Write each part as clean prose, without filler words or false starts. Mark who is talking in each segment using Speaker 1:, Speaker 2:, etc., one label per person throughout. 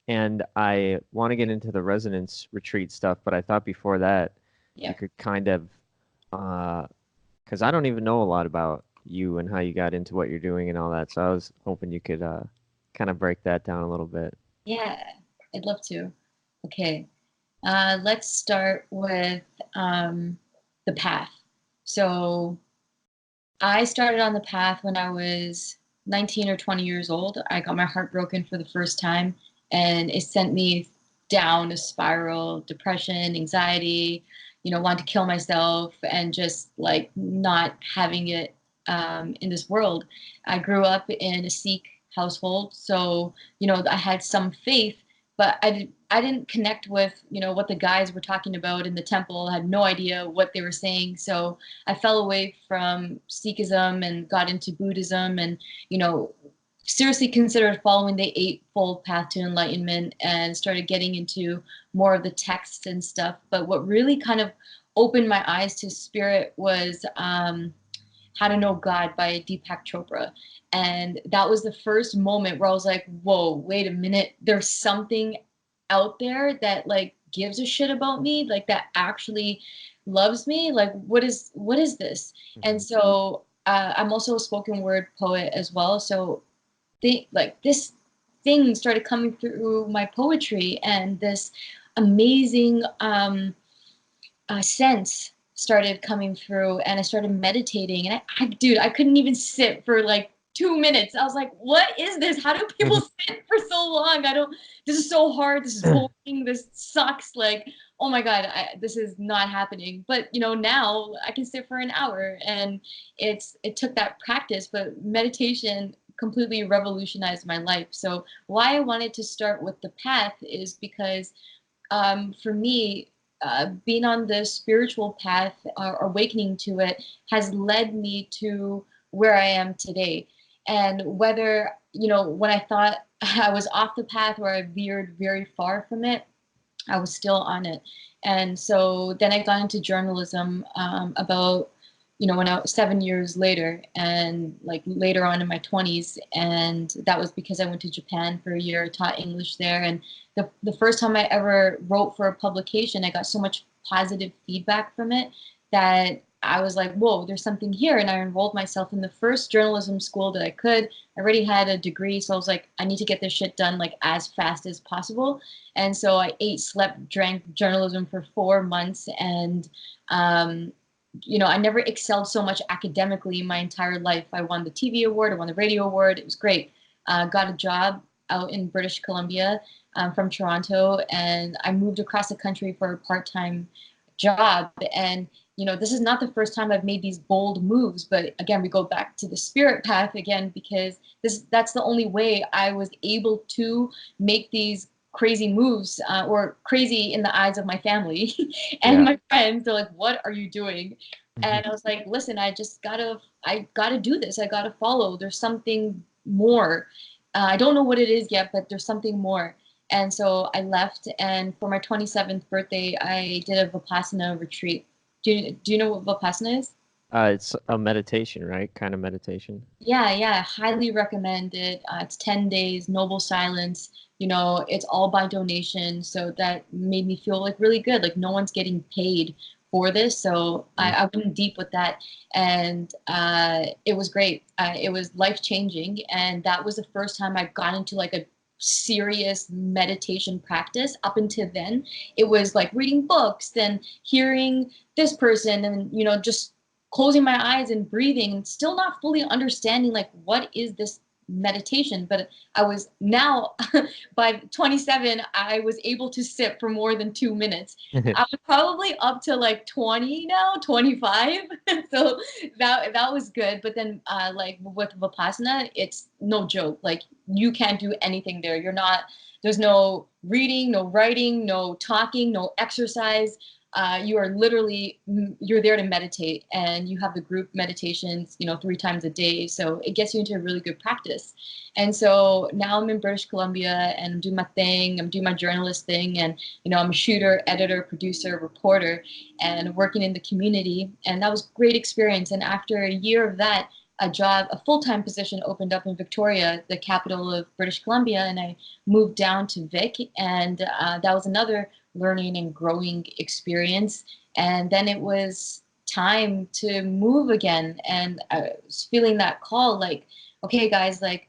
Speaker 1: And I want to get into the resonance retreat stuff, but I thought before that you
Speaker 2: Yeah.
Speaker 1: could kind of, because I don't even know a lot about you and how you got into what you're doing and all that. So I was hoping you could kind of break that down a little bit.
Speaker 2: Yeah, I'd love to. Okay. Let's start with the path. So I started on the path when I was 19 or 20 years old. I got my heart broken for the first time, and it sent me down a spiral, depression, anxiety, wanting to kill myself, and just like not having it in this world. I grew up in a Sikh household, so I had some faith, but I didn't connect with what the guys were talking about in the temple. I had no idea what they were saying, so I fell away from Sikhism and got into Buddhism, and you know seriously considered following the Eightfold Path to Enlightenment, and started getting into more of the texts and stuff. But what really kind of opened my eyes to spirit was How to Know God by Deepak Chopra. And that was the first moment where I was like, whoa, wait a minute. There's something out there that like gives a shit about me, like that actually loves me. Like, what is this? And
Speaker 1: Hmm.
Speaker 2: so I'm also a spoken word poet as well. So like this thing started coming through my poetry, and this amazing sense started coming through, and I started meditating, and dude, I couldn't even sit for like 2 minutes. I was like, what is this? How do people sit for so long? I don't, this is so hard. This is boring. This sucks. Like, oh my God, this is not happening. But now I can sit for an hour, and it took that practice, but meditation completely revolutionized my life. So why I wanted to start with the path is because for me, being on the spiritual path or awakening to it has led me to where I am today. And whether, when I thought I was off the path or I veered very far from it, I was still on it. And so then I got into journalism about, when I was 7 years later, and like later on in my 20s. And that was because I went to Japan for a year, taught English there. And the first time I ever wrote for a publication, I got so much positive feedback from it that I was like, whoa, there's something here. And I enrolled myself in the first journalism school that I could. I already had a degree. So I was like, I need to get this shit done like as fast as possible. And so I ate, slept, drank journalism for 4 months. And, I never excelled so much academically in my entire life. I won the TV award, I won the radio award. It was great. Got a job out in British Columbia from Toronto, and I moved across the country for a part-time job. And this is not the first time I've made these bold moves, but again, we go back to the spirit path again, because that's the only way I was able to make these crazy moves, or crazy in the eyes of my family and
Speaker 1: Yeah.
Speaker 2: my friends. They're like, what are you doing? And I was like, listen, I gotta do this. I gotta follow. There's something more. I don't know what it is yet, but there's something more. And so I left, and for my 27th birthday, I did a Vipassana retreat. Do you know what Vipassana is?
Speaker 1: It's a meditation, right? Kind of meditation.
Speaker 2: Yeah, yeah, highly recommend it. It's 10 days, noble silence. It's all by donation. So that made me feel like really good. Like no one's getting paid for this. So I,
Speaker 1: Mm.
Speaker 2: I went deep with that. And it was great. It was life changing. And that was the first time I got into like a serious meditation practice. Up until then, it was like reading books, then hearing this person, and, just closing my eyes and breathing, and still not fully understanding like what is this meditation. But I was now by 27, I was able to sit for more than 2 minutes. I was probably up to like 20 now, 25. So that was good. But then like with Vipassana, it's no joke. Like you can't do anything there. There's no reading, no writing, no talking, no exercise. You are literally, you're there to meditate, and you have the group meditations 3 times a day, so it gets you into a really good practice. And so now I'm in British Columbia, and I'm doing my thing. I'm doing my journalist thing, and I'm a shooter, editor, producer, reporter, and working in the community. And that was a great experience. And after a year of that, a job, a full-time position opened up in Victoria, the capital of British Columbia, and I moved down to Vic, and that was another learning and growing experience. And then it was time to move again, and I was feeling that call, like, okay, guys, like,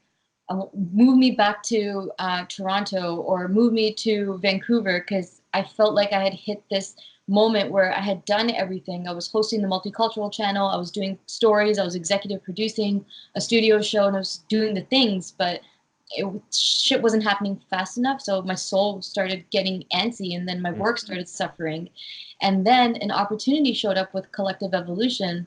Speaker 2: move me back to Toronto or move me to Vancouver, because I felt like I had hit this moment where I had done everything. I was hosting the multicultural channel, I was doing stories, I was executive producing a studio show, and I was doing the things, but shit wasn't happening fast enough. So my soul started getting antsy, and then my work started suffering. And then an opportunity showed up with Collective Evolution,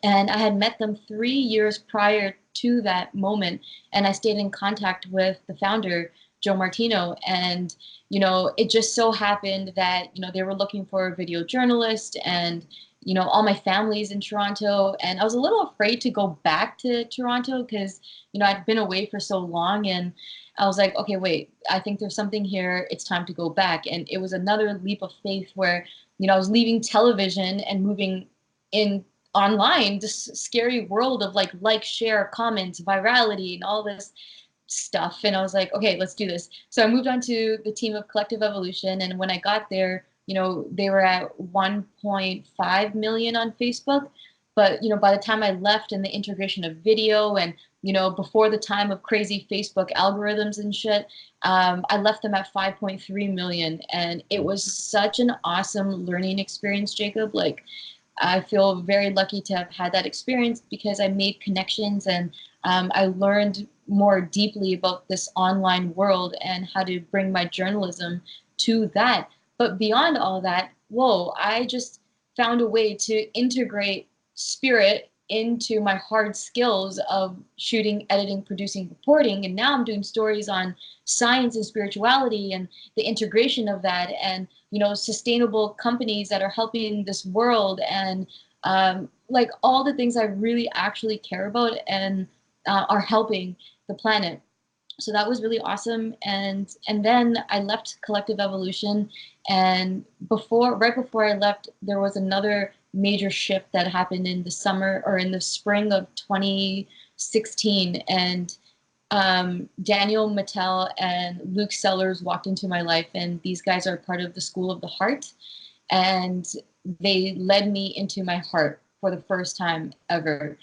Speaker 2: and I had met them 3 years prior to that moment, and I stayed in contact with the founder, Joe Martino. And it just so happened that they were looking for a video journalist, and all my family's in Toronto, and I was a little afraid to go back to Toronto because I'd been away for so long, and I was like, okay, wait, I think there's something here, it's time to go back. And it was another leap of faith where I was leaving television and moving in online, this scary world of like, share, comments, virality, and all this stuff. And I was like, okay, let's do this. So I moved on to the team of Collective Evolution. And when I got there, they were at 1.5 million on Facebook. But, by the time I left, and the integration of video, and, before the time of crazy Facebook algorithms and shit, I left them at 5.3 million. And it was such an awesome learning experience, Jacob. Like, I feel very lucky to have had that experience because I made connections, and I learned more deeply about this online world and how to bring my journalism to that. But beyond all that, whoa, I just found a way to integrate spirit into my hard skills of shooting, editing, producing, reporting. And now I'm doing stories on science and spirituality and the integration of that, and sustainable companies that are helping this world, and like all the things I really actually care about, and are helping the planet. So that was really awesome. And then I left Collective Evolution, and right before I left, there was another major shift that happened in the summer, or in the spring of 2016. And Daniel Mattel and Luke Sellers walked into my life, and these guys are part of the School of the Heart, and they led me into my heart for the first time ever.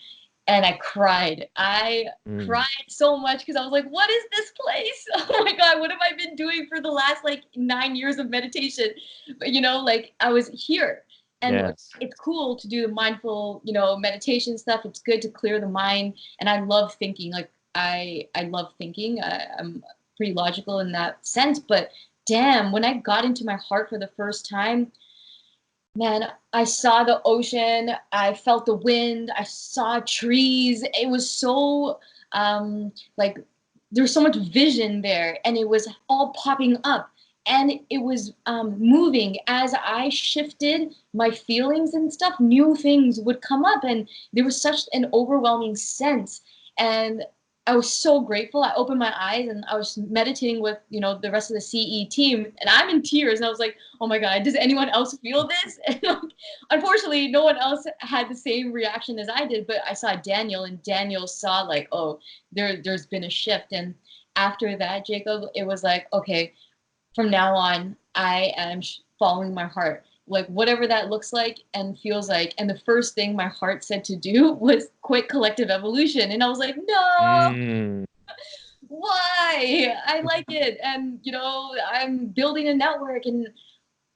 Speaker 2: And I cried. I cried so much because I was like, what is this place? Oh my God, what have I been doing for the last like 9 years of meditation? But like, I was here. And
Speaker 1: Yes.
Speaker 2: it's cool to do the mindful, meditation stuff. It's good to clear the mind. And I love thinking. Like, I love thinking. I'm pretty logical in that sense. But damn, when I got into my heart for the first time, man, I saw the ocean, I felt the wind, I saw trees. It was so, like, there's so much vision there, and it was all popping up, and it was moving. As I shifted my feelings and stuff, new things would come up, and there was such an overwhelming sense. And I was so grateful. I opened my eyes, and I was meditating with, the rest of the CE team, and I'm in tears. And I was like, oh my God, does anyone else feel this? And unfortunately, no one else had the same reaction as I did, but I saw Daniel, and Daniel saw like, oh, there's been a shift. And after that, Jacob, it was like, okay, from now on, I am following my heart. Like, whatever that looks like and feels like. And the first thing my heart said to do was quit Collective Evolution. And I was like, no, why? I like it. And, I'm building a network, and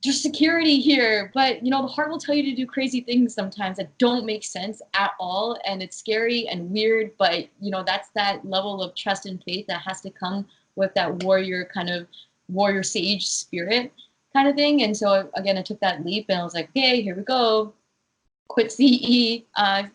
Speaker 2: there's security here. But, the heart will tell you to do crazy things sometimes that don't make sense at all. And it's scary and weird. But, that's that level of trust and faith that has to come with that warrior sage spirit kind of thing. And so again, I took that leap, and I was like, okay, here we go. Quit CE. I'm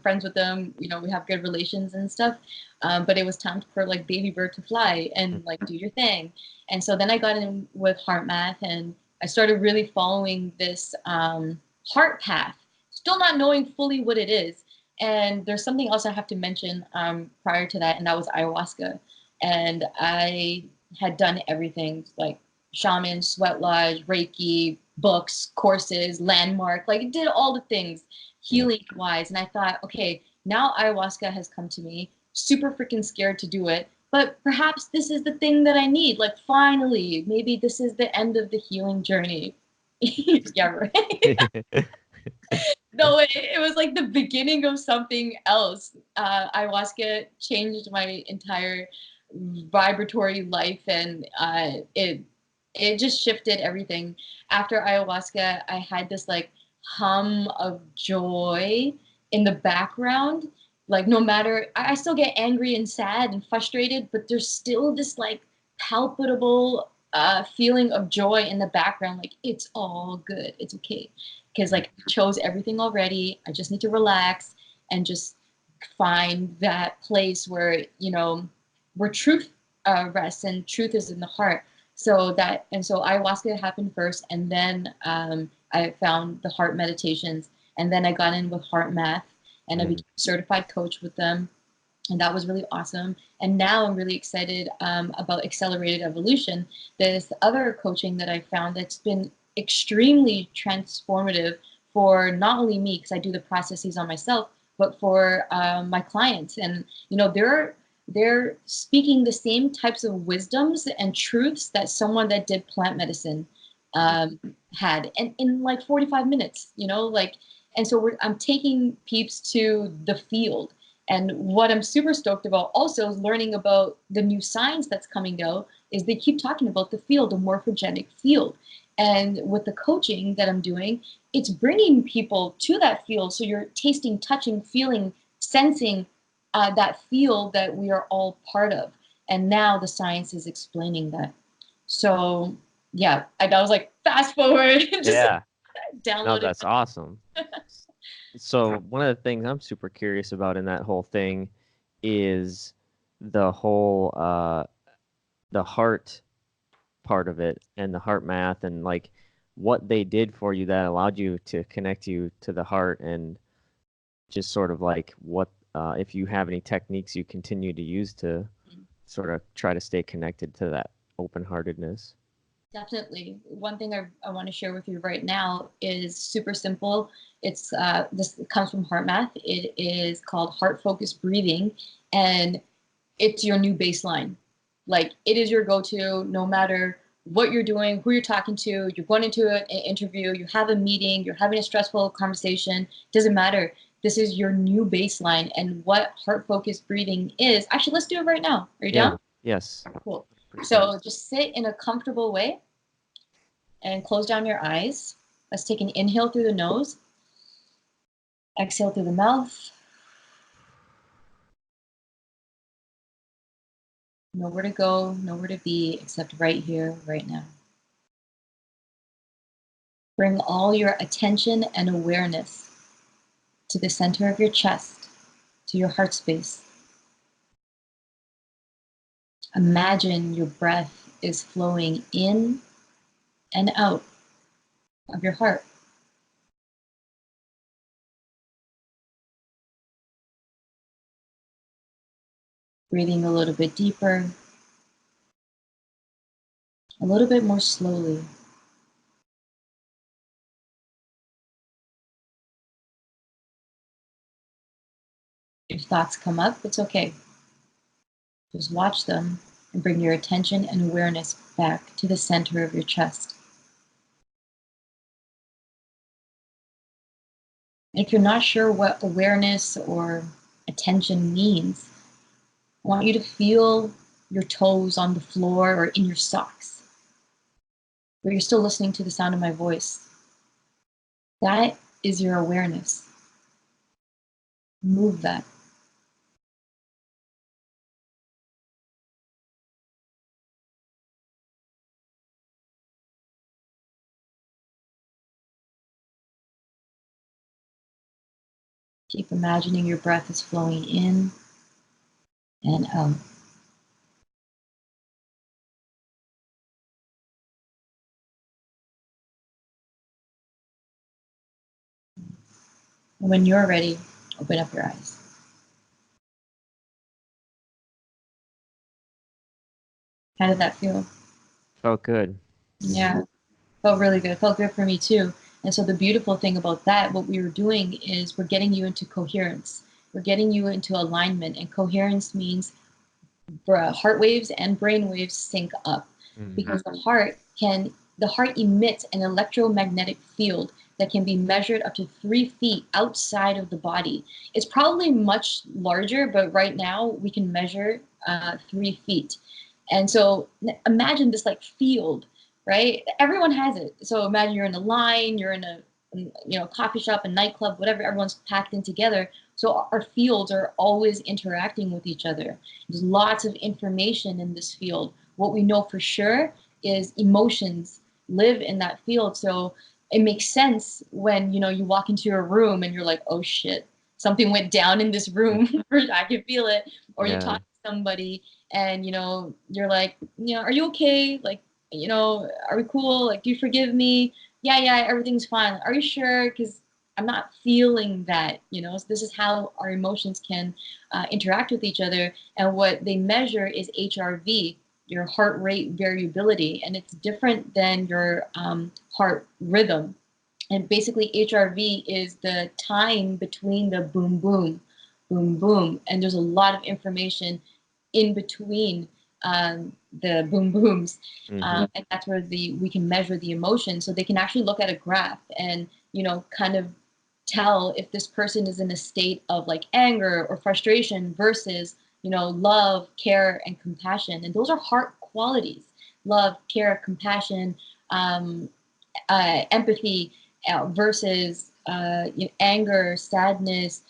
Speaker 2: friends with them. We have good relations and stuff. But it was time for like baby bird to fly and like do your thing. And so then I got in with HeartMath, and I started really following this heart path, still not knowing fully what it is. And there's something else I have to mention prior to that, and that was ayahuasca. And I had done everything, like shaman, sweat lodge, Reiki, books, courses, landmark, like it did all the things healing wise. And I thought, okay, Now ayahuasca has come to me, super freaking scared to do it. But perhaps this is the thing that I need. Like, finally, maybe this is the end of the healing journey. Yeah, right. No, it was like the beginning of something else. Ayahuasca changed my entire vibratory life, and it just shifted everything. After ayahuasca, I had this like hum of joy in the background. Like, no matter, I still get angry and sad and frustrated, but there's still this like palpable feeling of joy in the background. Like, it's all good, it's okay, because like I chose everything already. I just need to relax and just find that place where, you know, where truth rests, and truth is in the heart. So ayahuasca happened first, and then I found the heart meditations, and then I got in with HeartMath, and I became a certified coach with them, and that was really awesome. And now I'm really excited about accelerated evolution, this other coaching that I found that's been extremely transformative for not only me, because I do the processes on myself, but for my clients. And you know, they're speaking the same types of wisdoms and truths that someone that did plant medicine had, and in like 45 minutes, you know, like. And so I'm taking peeps to the field. And what I'm super stoked about also is learning about the new science that's coming out. Is they keep talking about the field, the morphogenic field. And with the coaching that I'm doing, it's bringing people to that field. So you're tasting, touching, feeling, sensing that field that we are all part of. And now the science is explaining that. So yeah, I was like, fast forward, just
Speaker 1: Yeah. No,
Speaker 2: download it.
Speaker 1: that's awesome. So one of the things I'm super curious about in that whole thing is the whole the heart part of it and the heart math, and like what they did for you that allowed you to connect you to the heart, and just sort of like what if you have any techniques you continue to use to sort of try to stay connected to that open-heartedness.
Speaker 2: Definitely. One thing I want to share with you right now is super simple. It's this comes from HeartMath. It is called heart focused breathing, and it's your new baseline. Like, it is your go-to no matter what you're doing, who you're talking to. You're going into an interview, you have a meeting, you're having a stressful conversation. Doesn't matter. This is your new baseline. And what heart focused breathing is, actually, let's do it right now. Are you
Speaker 1: Yeah.
Speaker 2: down?
Speaker 1: Yes.
Speaker 2: Cool.
Speaker 1: 100%.
Speaker 2: So just sit in a comfortable way and close down your eyes. Let's take an inhale through the nose, exhale through the mouth. Nowhere to go, nowhere to be except right here, right now. Bring all your attention and awareness to the center of your chest, to your heart space. Imagine your breath is flowing in and out of your heart. Breathing a little bit deeper, a little bit more slowly. If thoughts come up, it's okay. Just watch them and bring your attention and awareness back to the center of your chest. If you're not sure what awareness or attention means, I want you to feel your toes on the floor or in your socks, where you're still listening to the sound of my voice. That is your awareness. Move that. Keep imagining your breath is flowing in and out. And when you're ready, open up your eyes. How did that feel?
Speaker 1: Felt good.
Speaker 2: Yeah, felt really good. Felt good for me too. And so the beautiful thing about that, what we were doing is we're getting you into coherence. we're getting you into alignment. And coherence means heart waves and brain waves sync up, because the heart emits an electromagnetic field that can be measured up to 3 feet outside of the body. It's probably much larger, but right now we can measure 3 feet. And so imagine this like field, right? Everyone has it. So imagine you're in a line, you're in a coffee shop, a nightclub, whatever, everyone's packed in together. So our fields are always interacting with each other. There's lots of information in this field. What we know for sure is emotions live in that field. So it makes sense when, you walk into a room and you're like, oh shit, something went down in this room. I can feel it. Or you talk to somebody and, you're like, are you okay? Like, are we cool? Like, do you forgive me? Yeah, everything's fine. Are you sure? Because I'm not feeling that, So this is how our emotions can interact with each other. And what they measure is HRV, your heart rate variability, and it's different than your heart rhythm. And basically, HRV is the time between the boom, boom, boom, boom. And there's a lot of information in between the boom booms, and that's where we can measure the emotion. So they can actually look at a graph and kind of tell if this person is in a state of like anger or frustration versus love, care, and compassion. And those are heart qualities: love, care, compassion, empathy, versus anger, sadness.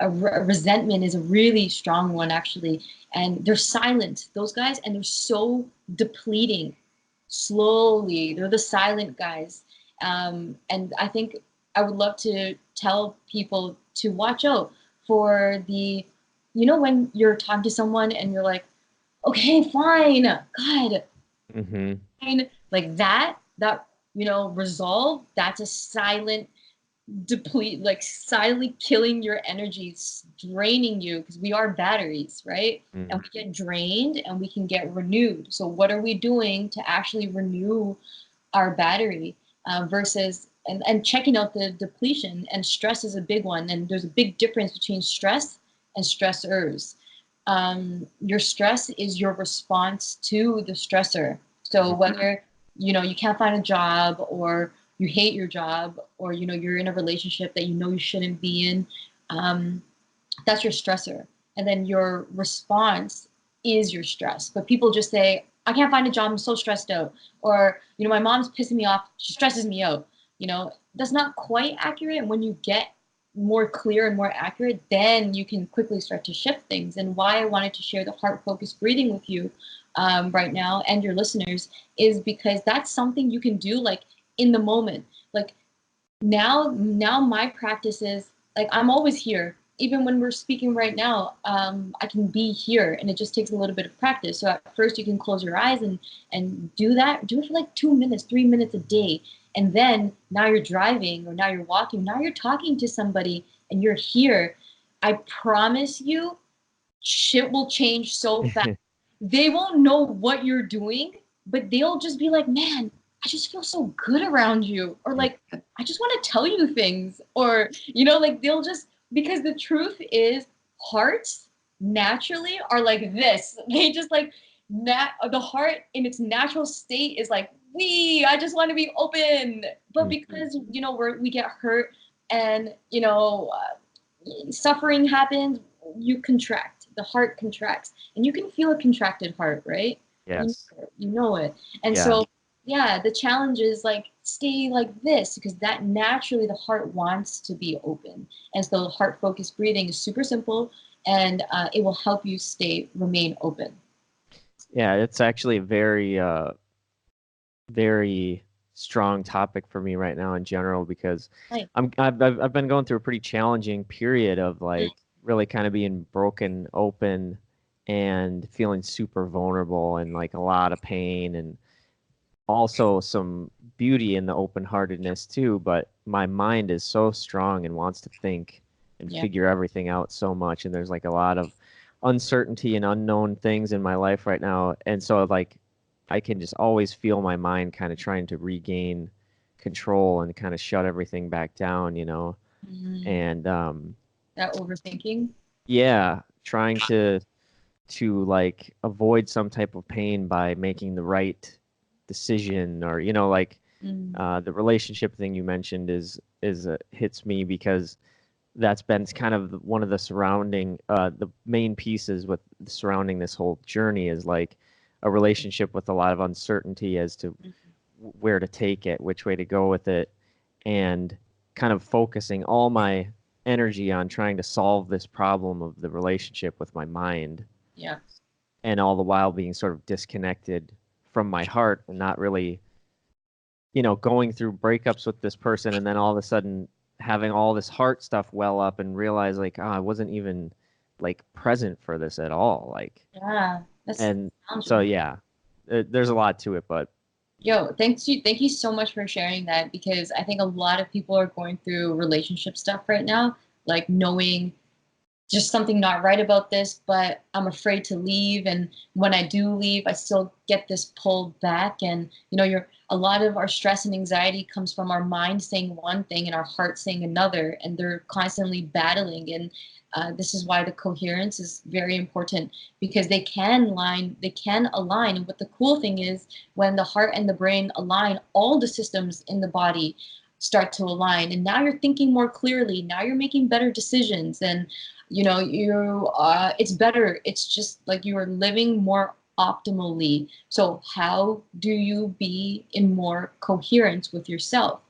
Speaker 2: Resentment is a really strong one, actually. And they're silent, those guys, and they're so depleting slowly. They're the silent guys. And I think I would love to tell people to watch out for the, when you're talking to someone and you're like, okay, fine, God, fine, like that, resolve, that's a silent deplete, like silently killing your energy, draining you, because we are batteries, right? And we get drained and we can get renewed. So what are we doing to actually renew our battery, versus and checking out the depletion? And stress is a big one, and there's a big difference between stress and stressors. Your stress is your response to the stressor. So whether you can't find a job, or you hate your job, or you're in a relationship that you shouldn't be in, that's your stressor. And then your response is your stress. But people just say, I can't find a job, I'm so stressed out. Or my mom's pissing me off, she stresses me out. That's not quite accurate. And when you get more clear and more accurate, then you can quickly start to shift things. And why I wanted to share the heart focused breathing with you right now and your listeners is because that's something you can do like in the moment. Like now my practice is like, I'm always here. Even when we're speaking right now, I can be here, and it just takes a little bit of practice. So at first you can close your eyes and do it for like 2 minutes, 3 minutes a day. And then now you're driving, or now you're walking, now you're talking to somebody and you're here. I promise you, shit will change so fast. They won't know what you're doing, but they'll just be like, man, I just feel so good around you. Or like, I just want to tell you things. Or, like they'll just, because the truth is, hearts naturally are like this. They just like, the heart in its natural state is like, I just want to be open. But because, we get hurt and, suffering happens, you contract. The heart contracts. And you can feel a contracted heart, right?
Speaker 1: Yes.
Speaker 2: You know it. And so, the challenge is like, stay like this, because that naturally the heart wants to be open. And so heart focused breathing is super simple, and it will help you remain open.
Speaker 1: Yeah, it's actually a very, very strong topic for me right now in general, because I've been going through a pretty challenging period of like really kind of being broken open and feeling super vulnerable and like a lot of pain, and also some beauty in the open-heartedness too. But my mind is so strong and wants to think and figure everything out so much, and there's like a lot of uncertainty and unknown things in my life right now. And so like I can just always feel my mind kind of trying to regain control and kind of shut everything back down. And
Speaker 2: That overthinking.
Speaker 1: Yeah, trying to like avoid some type of pain by making the right decision, or like
Speaker 2: Mm.
Speaker 1: the relationship thing you mentioned is hits me because that's been kind of one of the main pieces with surrounding this whole journey is like a relationship with a lot of uncertainty as to where to take it, which way to go with it, and kind of focusing all my energy on trying to solve this problem of the relationship with my mind,
Speaker 2: Yeah.
Speaker 1: and all the while being sort of disconnected from my heart and not really, going through breakups with this person and then all of a sudden having all this heart stuff well up and realize like, I wasn't even like present for this at all. Like,
Speaker 2: Yeah. That's
Speaker 1: and so
Speaker 2: challenging.
Speaker 1: yeah, there's a lot to it, but
Speaker 2: Yo, thank you so much for sharing that because I think a lot of people are going through relationship stuff right now, like knowing just something not right about this, but I'm afraid to leave. And when I do leave, I still get this pulled back. And you're a lot of our stress and anxiety comes from our mind saying one thing and our heart saying another, and they're constantly battling. And this is why the coherence is very important because they can align. And what the cool thing is, when the heart and the brain align, all the systems in the body start to align, and now you're thinking more clearly. Now you're making better decisions, and it's better. It's just like you are living more optimally. So how do you be in more coherence with yourself?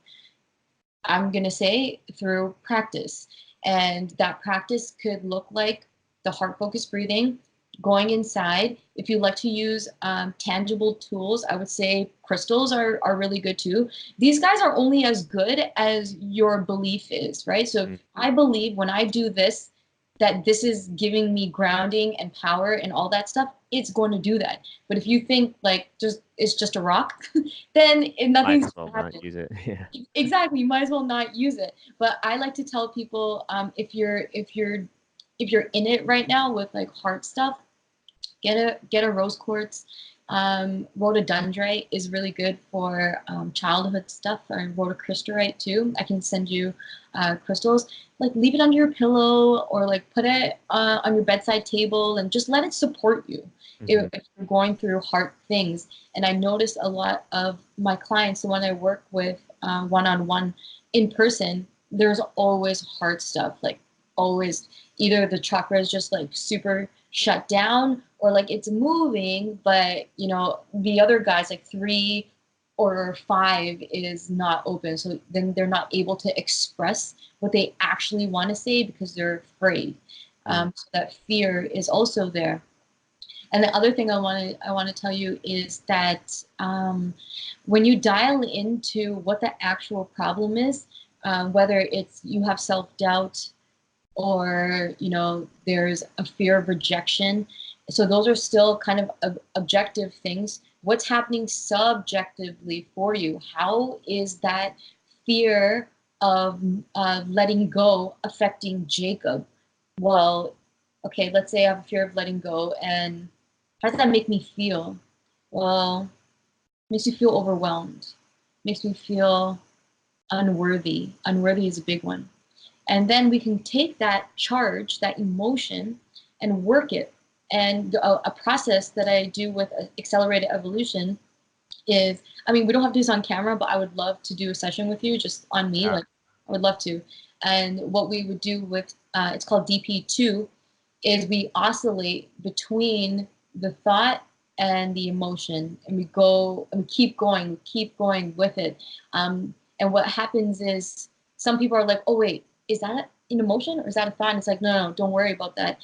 Speaker 2: I'm going to say through practice. And that practice could look like the heart focused breathing, going inside. If you like to use tangible tools, I would say crystals are really good too. These guys are only as good as your belief is, right? So if
Speaker 1: mm,
Speaker 2: I believe when I do this, that this is giving me grounding and power and all that stuff, it's going to do that. But if you think like just it's just a rock, then
Speaker 1: might
Speaker 2: nothing's
Speaker 1: as well
Speaker 2: going to
Speaker 1: not
Speaker 2: happen.
Speaker 1: use it. Yeah.
Speaker 2: Exactly, you might as well not use it. But I like to tell people, if you're in it right now with like heart stuff, get a rose quartz. Rhododendrite is really good for childhood stuff, or rhodocrystalite too. I can send you crystals. Like leave it under your pillow, or like put it on your bedside table, and just let it support you
Speaker 1: Hmm.
Speaker 2: if you're going through hard things. And I noticed a lot of my clients, the one I work with one-on-one in person, there's always hard stuff, like always either the chakra is just like super shut down, or like it's moving, but the other guys like 3 or 5 is not open, so then they're not able to express what they actually want to say because they're afraid.
Speaker 1: Mm.
Speaker 2: So that fear is also there. And the other thing I want to tell you is that when you dial into what the actual problem is, whether it's you have self-doubt, or there's a fear of rejection, so those are still kind of objective things. What's happening subjectively for you? How is that fear of letting go affecting Jacob? Well, okay, let's say I have a fear of letting go, and how does that make me feel? Well, it makes me feel overwhelmed, makes me feel unworthy. Unworthy is a big one. And then we can take that charge, that emotion, and work it. And a process that I do with accelerated evolution is, I mean, we don't have to do this on camera, but I would love to do a session with you just on me.
Speaker 1: Yeah.
Speaker 2: Like, I would love to. And what we would do with, it's called DP2, is we oscillate between the thought and the emotion, and we go and we keep going with it. And what happens is some people are like, oh wait, is that an emotion or is that a thought? And it's like, no, no, don't worry about that.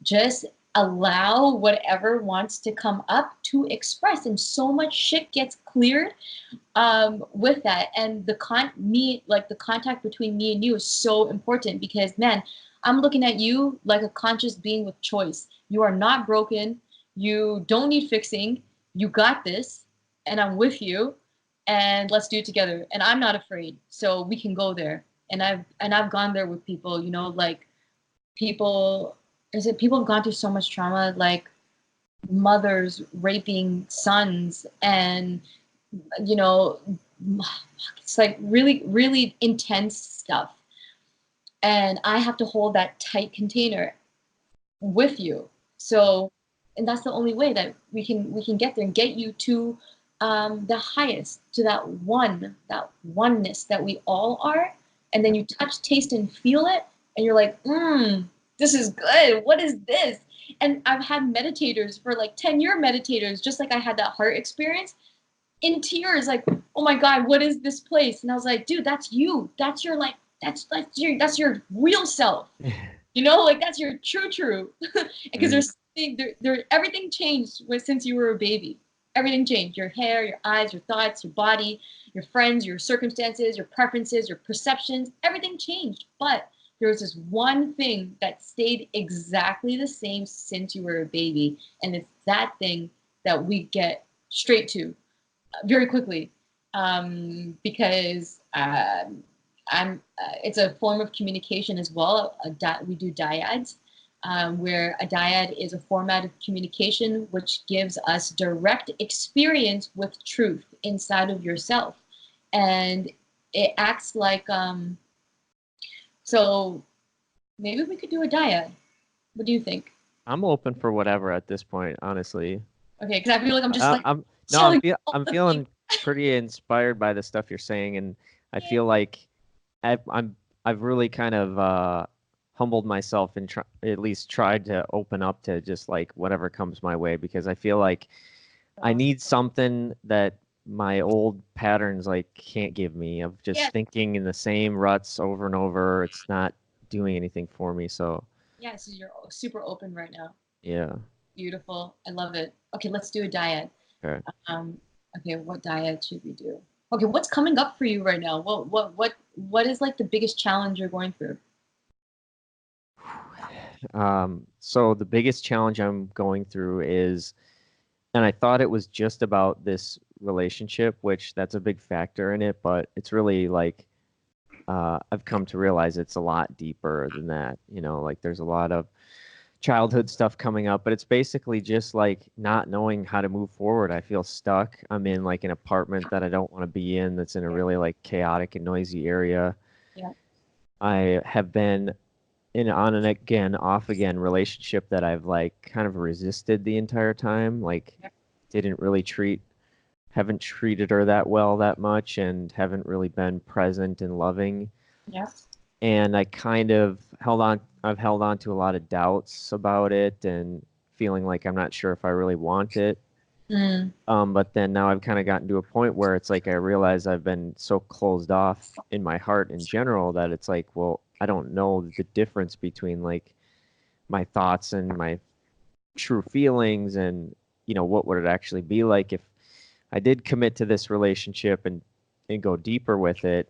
Speaker 2: Just allow whatever wants to come up to express, and so much shit gets cleared with that. And the contact between me and you is so important because, man, I'm looking at you like a conscious being with choice. You are not broken. You don't need fixing. You got this, and I'm with you, and let's do it together. And I'm not afraid, so we can go there. And I've gone there with people, like people. Is it people have gone through so much trauma, like mothers raping sons, and you know, it's like really, really intense stuff. and I have to hold that tight container with you. So, and that's the only way that we can get there and get you to the highest, to that oneness that we all are. And then you touch, taste, and feel it, and you're like, this is good. What is this? And I've had meditators for like 10-year meditators, just like I had that heart experience, in tears, like, oh my God, what is this place? And I was like, dude, that's you. That's your like, that's your real self. You know, like that's your true. Because there's everything changed since you were a baby. Everything changed. Your hair, your eyes, your thoughts, your body, your friends, your circumstances, your preferences, your perceptions, everything changed. But there was this one thing that stayed exactly the same since you were a baby. And it's that thing that we get straight to very quickly, because it's a form of communication as well. We do dyads, where a dyad is a format of communication which gives us direct experience with truth inside of yourself. And it acts like, so maybe we could do a dyad. What do you think?
Speaker 1: I'm open for whatever at this point, honestly.
Speaker 2: Okay, because I feel like I'm just like
Speaker 1: I'm no,
Speaker 2: telling you all
Speaker 1: I'm
Speaker 2: the
Speaker 1: feeling pretty inspired by the stuff you're saying, and I
Speaker 2: things.
Speaker 1: feel like I've really kind of humbled myself and at least tried to open up to just like whatever comes my way, because I feel like I need something that my old patterns like can't give me, of
Speaker 2: Yeah,
Speaker 1: just thinking in the same ruts over and over. It's not doing anything for me. So
Speaker 2: yeah. So you're super open right now.
Speaker 1: yeah.
Speaker 2: Beautiful. I love it. Okay, let's do a diet.
Speaker 1: Okay.
Speaker 2: Um, okay, what diet should we do? Okay, what's coming up for you right now? What is like the biggest challenge you're going through?
Speaker 1: So the biggest challenge I'm going through is, and I thought it was just about this relationship, which that's a big factor in it, but it's really like I've come to realize it's a lot deeper than that. You know, like there's a lot of childhood stuff coming up, but it's basically just like not knowing how to move forward. I feel stuck. I'm in like an apartment that I don't want to be in, that's in a really like chaotic and noisy area.
Speaker 2: Yeah,
Speaker 1: I have been in an on and again, off again relationship that I've like kind of resisted the entire time. Like
Speaker 2: yeah,
Speaker 1: didn't really haven't treated her that well that much, and haven't really been present and loving.
Speaker 2: yeah.
Speaker 1: And I kind of I've held on to a lot of doubts about it, and feeling like I'm not sure if I really want it.
Speaker 2: Mm,
Speaker 1: But then now I've kind of gotten to a point where it's like I realize I've been so closed off in my heart in general that it's like, well, I don't know the difference between like my thoughts and my true feelings, and what would it actually be like if I did commit to this relationship and go deeper with it,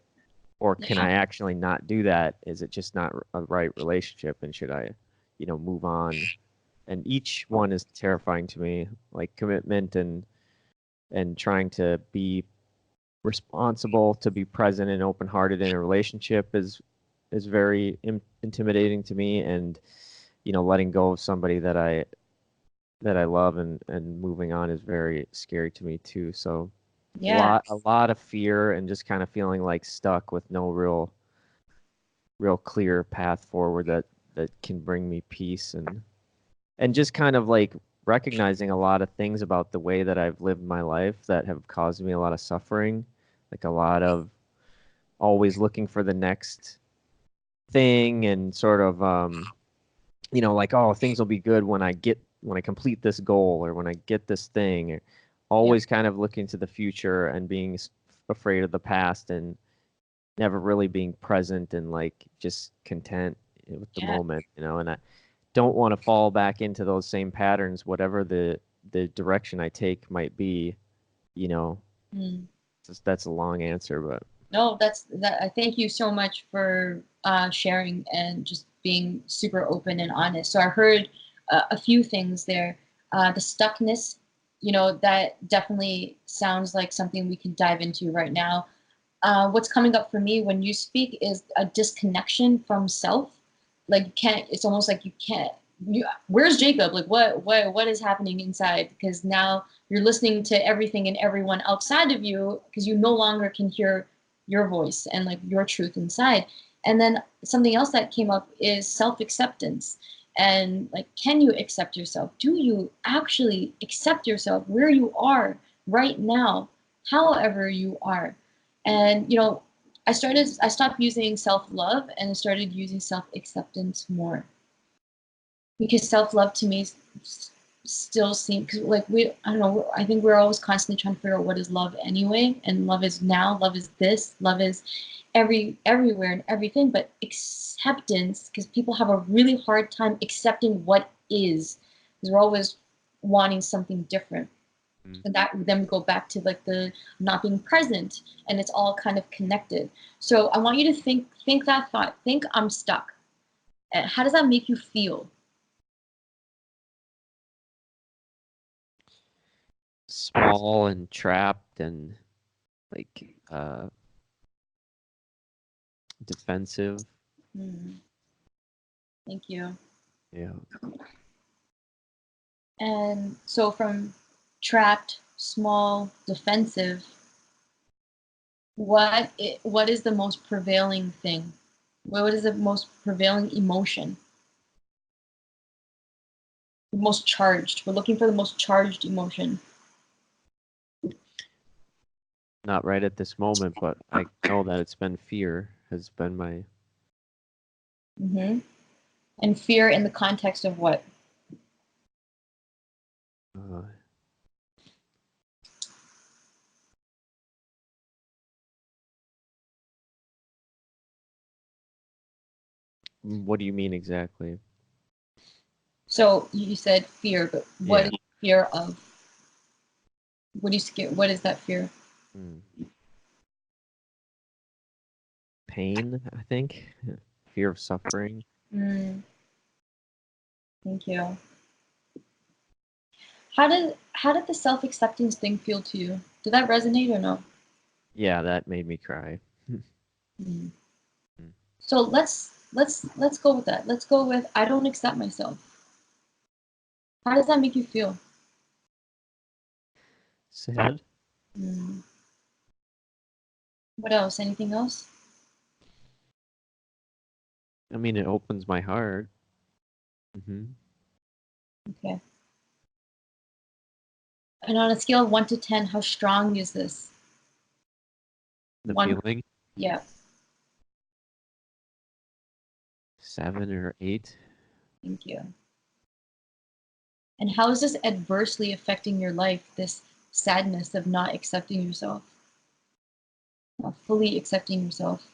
Speaker 1: or can
Speaker 2: yeah,
Speaker 1: I actually not do that? Is it just not a right relationship, and should I, move on? And each one is terrifying to me, like commitment and trying to be responsible, to be present and open-hearted in a relationship is very intimidating to me, and letting go of somebody that I love and moving on is very scary to me too. So
Speaker 2: yeah,
Speaker 1: a lot of fear, and just kind of feeling like stuck with no real clear path forward that can bring me peace, and just kind of like recognizing a lot of things about the way that I've lived my life that have caused me a lot of suffering, like a lot of always looking for the next thing, and sort of like, oh, things will be good when I complete this goal, or when I get this thing, or
Speaker 2: yeah,
Speaker 1: always kind of looking to the future and being afraid of the past, and never really being present and like just content with the
Speaker 2: yeah.
Speaker 1: moment, and I don't want to fall back into those same patterns, whatever the direction I take might be, you know.
Speaker 2: Mm.
Speaker 1: That's a long answer, but
Speaker 2: No, that's that. I thank you so much for sharing and just being super open and honest. So I heard a few things there. The stuckness, that definitely sounds like something we can dive into right now. What's coming up for me when you speak is a disconnection from self. Like you can't. It's almost like you can't. Where's Jacob? Like what is happening inside? Because now you're listening to everything and everyone outside of you because you no longer can hear your voice and like your truth inside. And then something else that came up is self-acceptance. And like, can you accept yourself? Do you actually accept yourself where you are right now, however you are? And I stopped using self-love and started using self-acceptance more, because self-love to me still seems, because like I don't know, I think we're always constantly trying to figure out what is love anyway, and love is now, love is this, love is everywhere and everything. But acceptance, because people have a really hard time accepting what is, because we're always wanting something different. And that then we go back to like the not being present, and it's all kind of connected. So I want you to think that thought. Think, I'm stuck. And how does that make you feel?
Speaker 1: Small and trapped and like defensive.
Speaker 2: Thank you.
Speaker 1: Yeah.
Speaker 2: And so from trapped, small, defensive, what is the most prevailing thing? What is the most prevailing emotion? The most charged. We're looking for the most charged emotion.
Speaker 1: Not right at this moment, but I know that it's been fear has been my.
Speaker 2: And fear in the context of what?
Speaker 1: What do you mean exactly?
Speaker 2: So you said fear, but what is fear of? What do you scare? What is that fear?
Speaker 1: Pain, I think. Fear of suffering.
Speaker 2: Thank you. How did the self-acceptance thing feel to you? Did that resonate or no?
Speaker 1: Yeah, that made me cry.
Speaker 2: So let's go with that. Let's go with, I don't accept myself. How does that make you feel?
Speaker 1: Sad.
Speaker 2: What else? Anything else?
Speaker 1: I mean, it opens my heart.
Speaker 2: Okay. And on a scale of 1 to 10, how strong is this?
Speaker 1: The
Speaker 2: 1.
Speaker 1: feeling.
Speaker 2: Yeah.
Speaker 1: 7 or 8.
Speaker 2: Thank you. And how is this adversely affecting your life, this sadness of not accepting yourself? Not fully accepting yourself?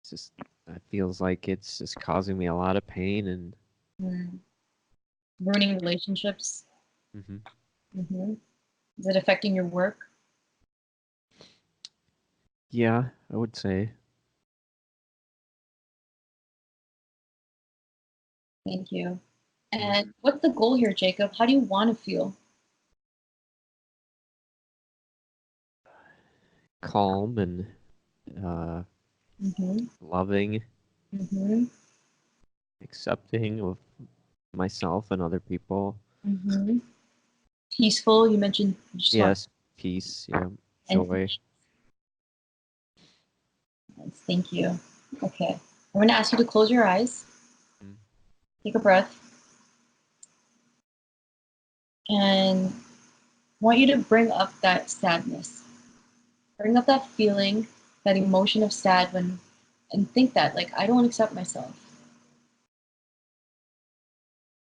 Speaker 1: It's just, it feels like it's just causing me a lot of pain and
Speaker 2: ruining relationships. Is it affecting your work?
Speaker 1: Yeah, I would say.
Speaker 2: Thank you. And what's the goal here, Jacob? How do you want to feel?
Speaker 1: Calm and loving, accepting of myself and other people.
Speaker 2: Peaceful. You mentioned you just want.
Speaker 1: Yes, peace, yeah, joy.
Speaker 2: Thank you. Okay. I'm going to ask you to close your eyes. Take a breath. And I want you to bring up that sadness. Bring up that feeling, that emotion of sad and think that, like, I don't accept myself.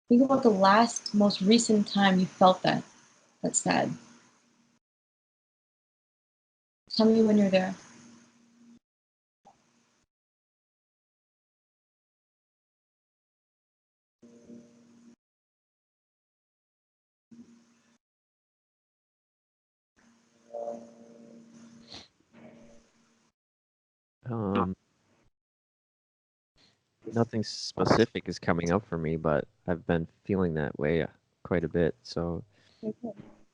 Speaker 2: Think about the last, most recent time you felt that's sad. Tell me when you're there.
Speaker 1: Nothing specific is coming up for me, but I've been feeling that way quite a bit. So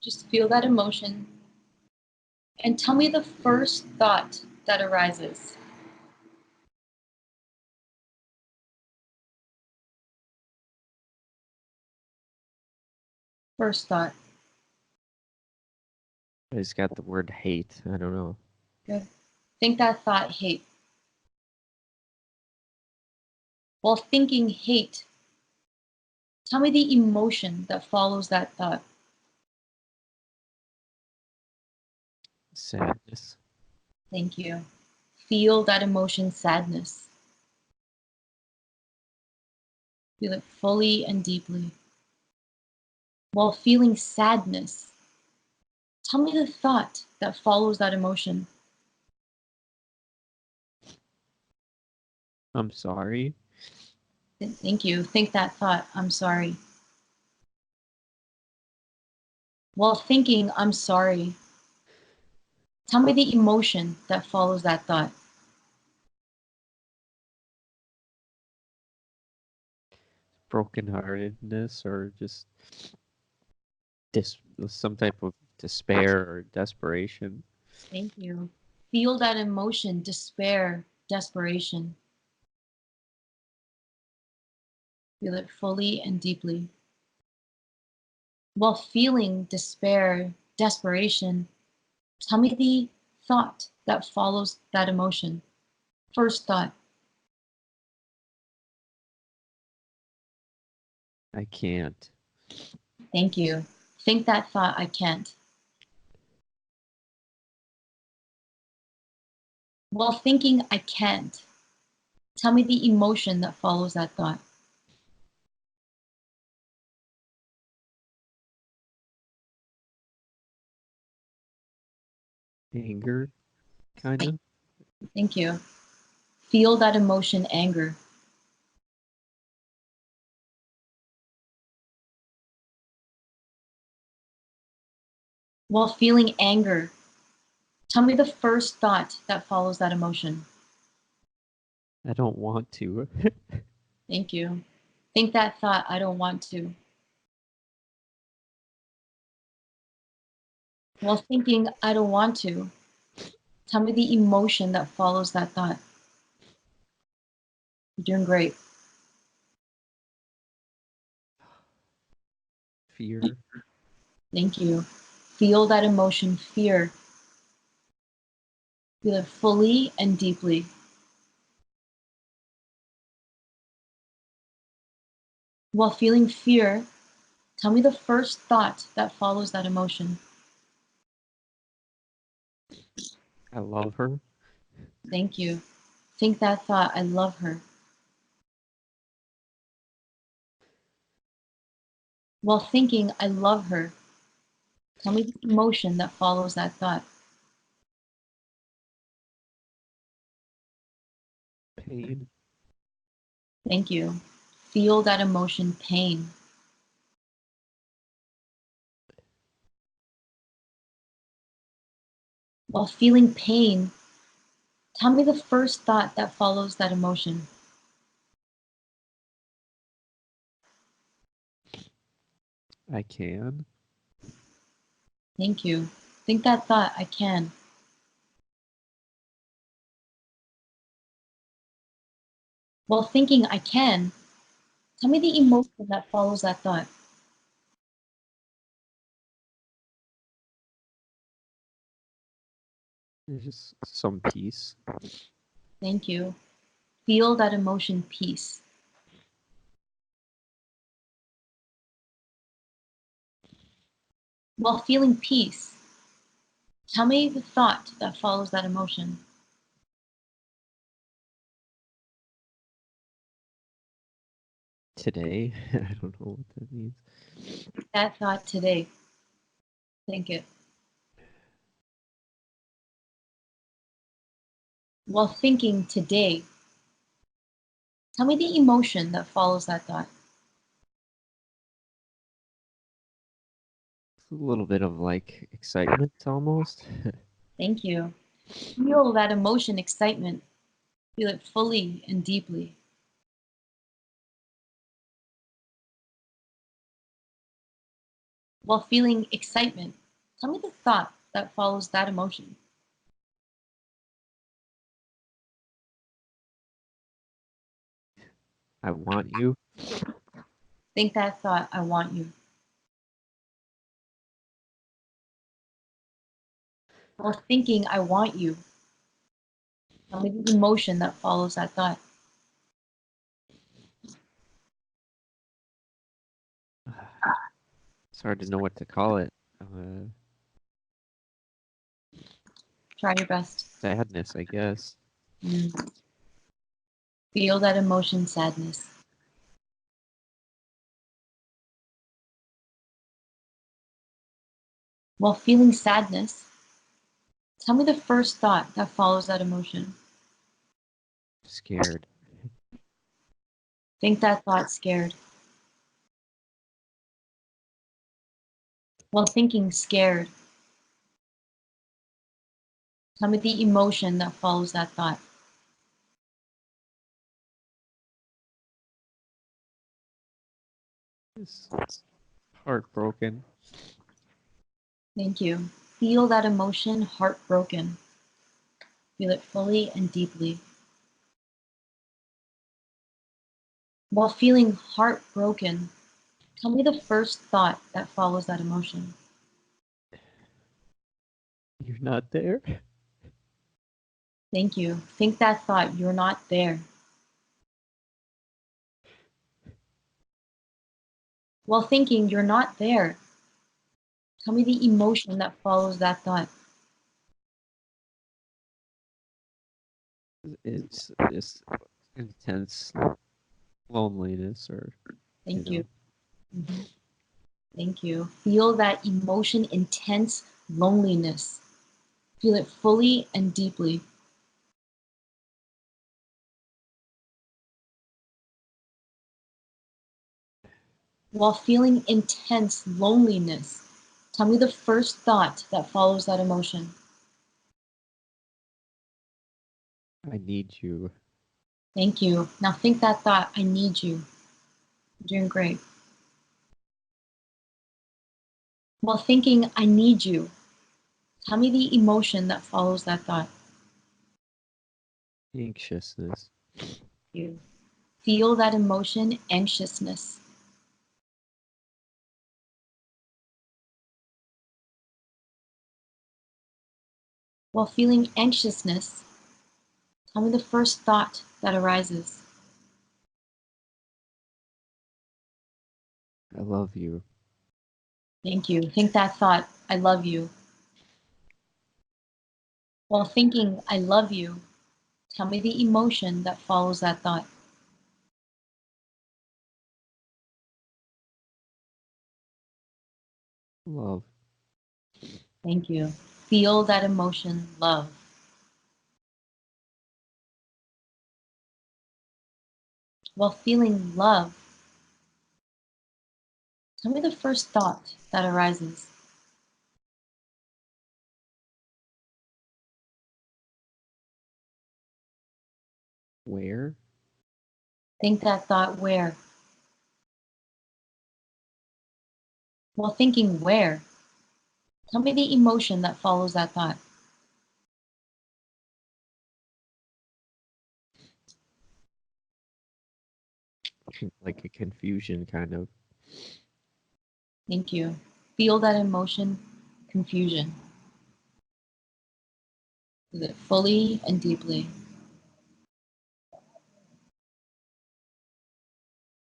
Speaker 2: just feel that emotion and tell me the first thought that arises. First thought.
Speaker 1: I just got the word hate. I don't know.
Speaker 2: Good. Think that thought, hate. While thinking hate, tell me the emotion that follows that thought.
Speaker 1: Sadness.
Speaker 2: Thank you. Feel that emotion, sadness. Feel it fully and deeply. While feeling sadness, tell me the thought that follows that emotion.
Speaker 1: I'm sorry.
Speaker 2: Thank you. Think that thought, I'm sorry. While thinking, I'm sorry, tell me the emotion that follows that thought.
Speaker 1: Brokenheartedness or just some type of despair or desperation.
Speaker 2: Thank you. Feel that emotion, despair, desperation. Feel it fully and deeply. While feeling despair, desperation, tell me the thought that follows that emotion. First thought.
Speaker 1: I can't.
Speaker 2: Thank you. Think that thought, I can't. While thinking, I can't, tell me the emotion that follows that thought.
Speaker 1: Anger, kind of.
Speaker 2: Thank you. Feel that emotion, anger. While feeling anger, tell me the first thought that follows that emotion.
Speaker 1: I don't want to.
Speaker 2: Thank you. Think that thought, I don't want to. While thinking, I don't want to, tell me the emotion that follows that thought. You're doing great.
Speaker 1: Fear.
Speaker 2: Thank you. Feel that emotion, fear. Feel it fully and deeply. While feeling fear, tell me the first thought that follows that emotion.
Speaker 1: I love her.
Speaker 2: Thank you. Think that thought, I love her. While thinking, I love her, tell me the emotion that follows that thought.
Speaker 1: Pain.
Speaker 2: Thank you. Feel that emotion, pain. While feeling pain, tell me the first thought that follows that emotion.
Speaker 1: I can.
Speaker 2: Thank you. Think that thought, I can. While thinking, I can, tell me the emotion that follows that thought.
Speaker 1: There's just some peace.
Speaker 2: Thank you. Feel that emotion, peace. While feeling peace, tell me the thought that follows that emotion.
Speaker 1: Today. I don't know what that means.
Speaker 2: That thought today. Think it. While thinking today, tell me the emotion that follows that thought.
Speaker 1: It's a little bit of like excitement almost.
Speaker 2: Thank you. Feel that emotion, excitement. Feel it fully and deeply. While feeling excitement, tell me the thought that follows that emotion.
Speaker 1: I want you.
Speaker 2: Think that thought, I want you. While thinking, I want you, Tell me the emotion that follows that thought.
Speaker 1: It's hard to know what to call it.
Speaker 2: Try your best.
Speaker 1: Sadness, I guess.
Speaker 2: Mm. Feel that emotion, sadness. While feeling sadness, tell me the first thought that follows that emotion.
Speaker 1: Scared.
Speaker 2: Think that thought, scared. While thinking scared, tell me the emotion that follows that thought.
Speaker 1: It's heartbroken.
Speaker 2: Thank you. Feel that emotion, heartbroken. Feel it fully and deeply. While feeling heartbroken, tell me the first thought that follows that emotion.
Speaker 1: You're not there?
Speaker 2: Thank you. Think that thought, you're not there. While thinking you're not there, tell me the emotion that follows that thought.
Speaker 1: It's just intense loneliness or, you
Speaker 2: Thank you.
Speaker 1: know,
Speaker 2: Mhm. Thank you. Feel that emotion, intense loneliness. Feel it fully and deeply. While feeling intense loneliness, tell me the first thought that follows that emotion.
Speaker 1: I need you.
Speaker 2: Thank you. Now think that thought, I need you. You're doing great. While thinking, I need you, tell me the emotion that follows that thought.
Speaker 1: Anxiousness.
Speaker 2: You feel that emotion, anxiousness. While feeling anxiousness, tell me the first thought that arises.
Speaker 1: I love you.
Speaker 2: Thank you. Think that thought, I love you. While thinking, I love you, tell me the emotion that follows that thought.
Speaker 1: Love.
Speaker 2: Thank you. Feel that emotion, love. While feeling love, tell me the first thought that arises.
Speaker 1: Where?
Speaker 2: Think that thought, where? While thinking where, tell me the emotion that follows that thought.
Speaker 1: Like a confusion, kind of.
Speaker 2: Thank you. Feel that emotion, confusion. Feel it fully and deeply.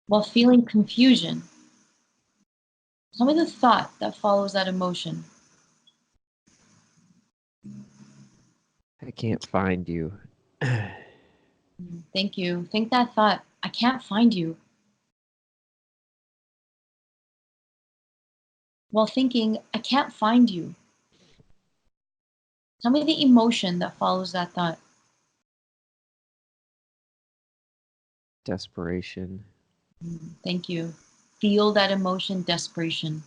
Speaker 2: While feeling confusion, tell me the thought that follows that emotion.
Speaker 1: I can't find you.
Speaker 2: Thank you. Think that thought, I can't find you. While thinking, I can't find you, tell me the emotion that follows that thought.
Speaker 1: Desperation.
Speaker 2: Thank you. Feel that emotion, desperation.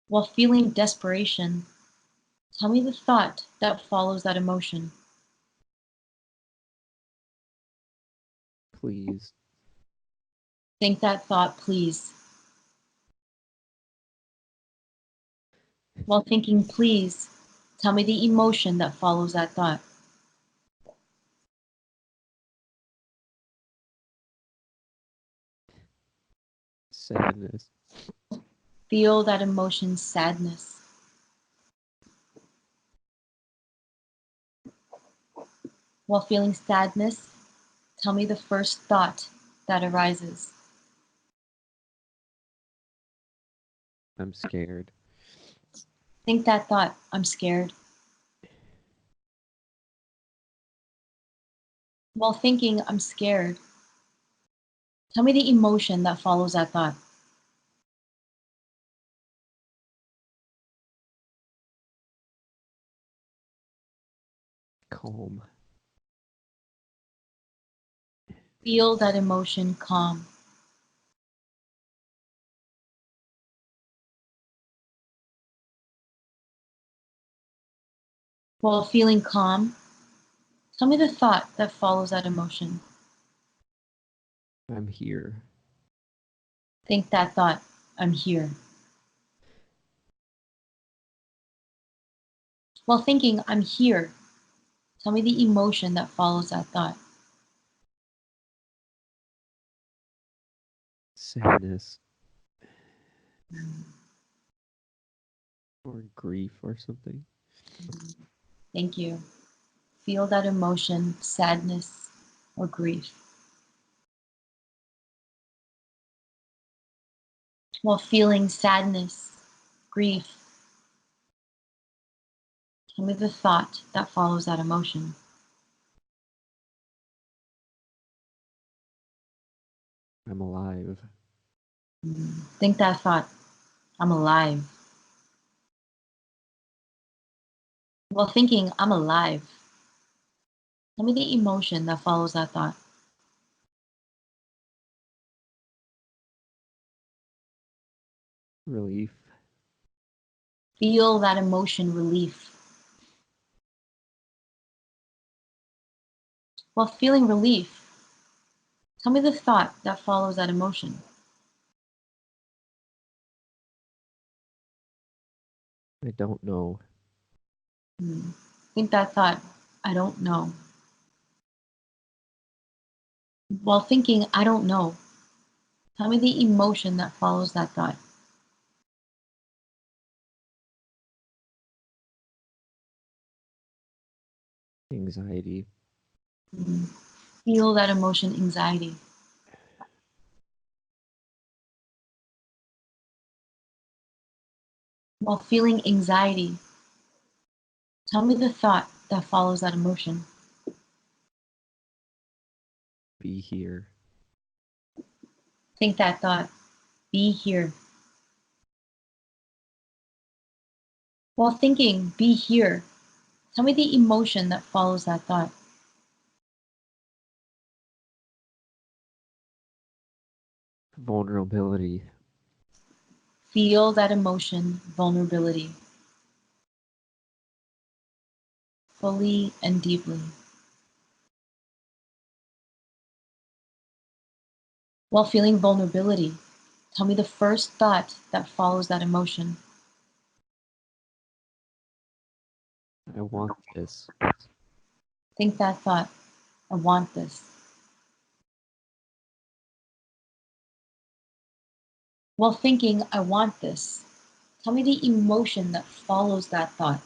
Speaker 2: While feeling desperation, tell me the thought that follows that emotion.
Speaker 1: Please.
Speaker 2: Think that thought, please. While thinking please, tell me the emotion that follows that thought.
Speaker 1: Sadness.
Speaker 2: Feel that emotion, sadness. While feeling sadness, tell me the first thought that arises.
Speaker 1: I'm scared.
Speaker 2: Think that thought, I'm scared. While thinking, I'm scared, tell me the emotion that follows that thought.
Speaker 1: Calm.
Speaker 2: Feel that emotion calm. While feeling calm, tell me the thought that follows that emotion.
Speaker 1: I'm here.
Speaker 2: Think that thought, I'm here. While thinking, I'm here, tell me the emotion that follows that thought.
Speaker 1: Sadness. Or grief or something.
Speaker 2: Thank you. Feel that emotion, sadness or grief. While feeling sadness, grief, tell me the thought that follows that emotion.
Speaker 1: I'm alive.
Speaker 2: Think that thought, I'm alive. While thinking, I'm alive, tell me the emotion that follows that thought.
Speaker 1: Relief.
Speaker 2: Feel that emotion, relief. While feeling relief, tell me the thought that follows that emotion.
Speaker 1: I don't know.
Speaker 2: Think that thought, I don't know. While thinking, I don't know, tell me the emotion that follows that thought.
Speaker 1: Anxiety.
Speaker 2: Feel that emotion, anxiety. While feeling anxiety, tell me the thought that follows that emotion.
Speaker 1: Be here.
Speaker 2: Think that thought, be here. While thinking, be here, tell me the emotion that follows that thought.
Speaker 1: Vulnerability.
Speaker 2: Feel that emotion, vulnerability, fully and deeply. While feeling vulnerability, tell me the first thought that follows that emotion.
Speaker 1: I want this.
Speaker 2: Think that thought, I want this. While thinking, I want this, tell me the emotion that follows that thought.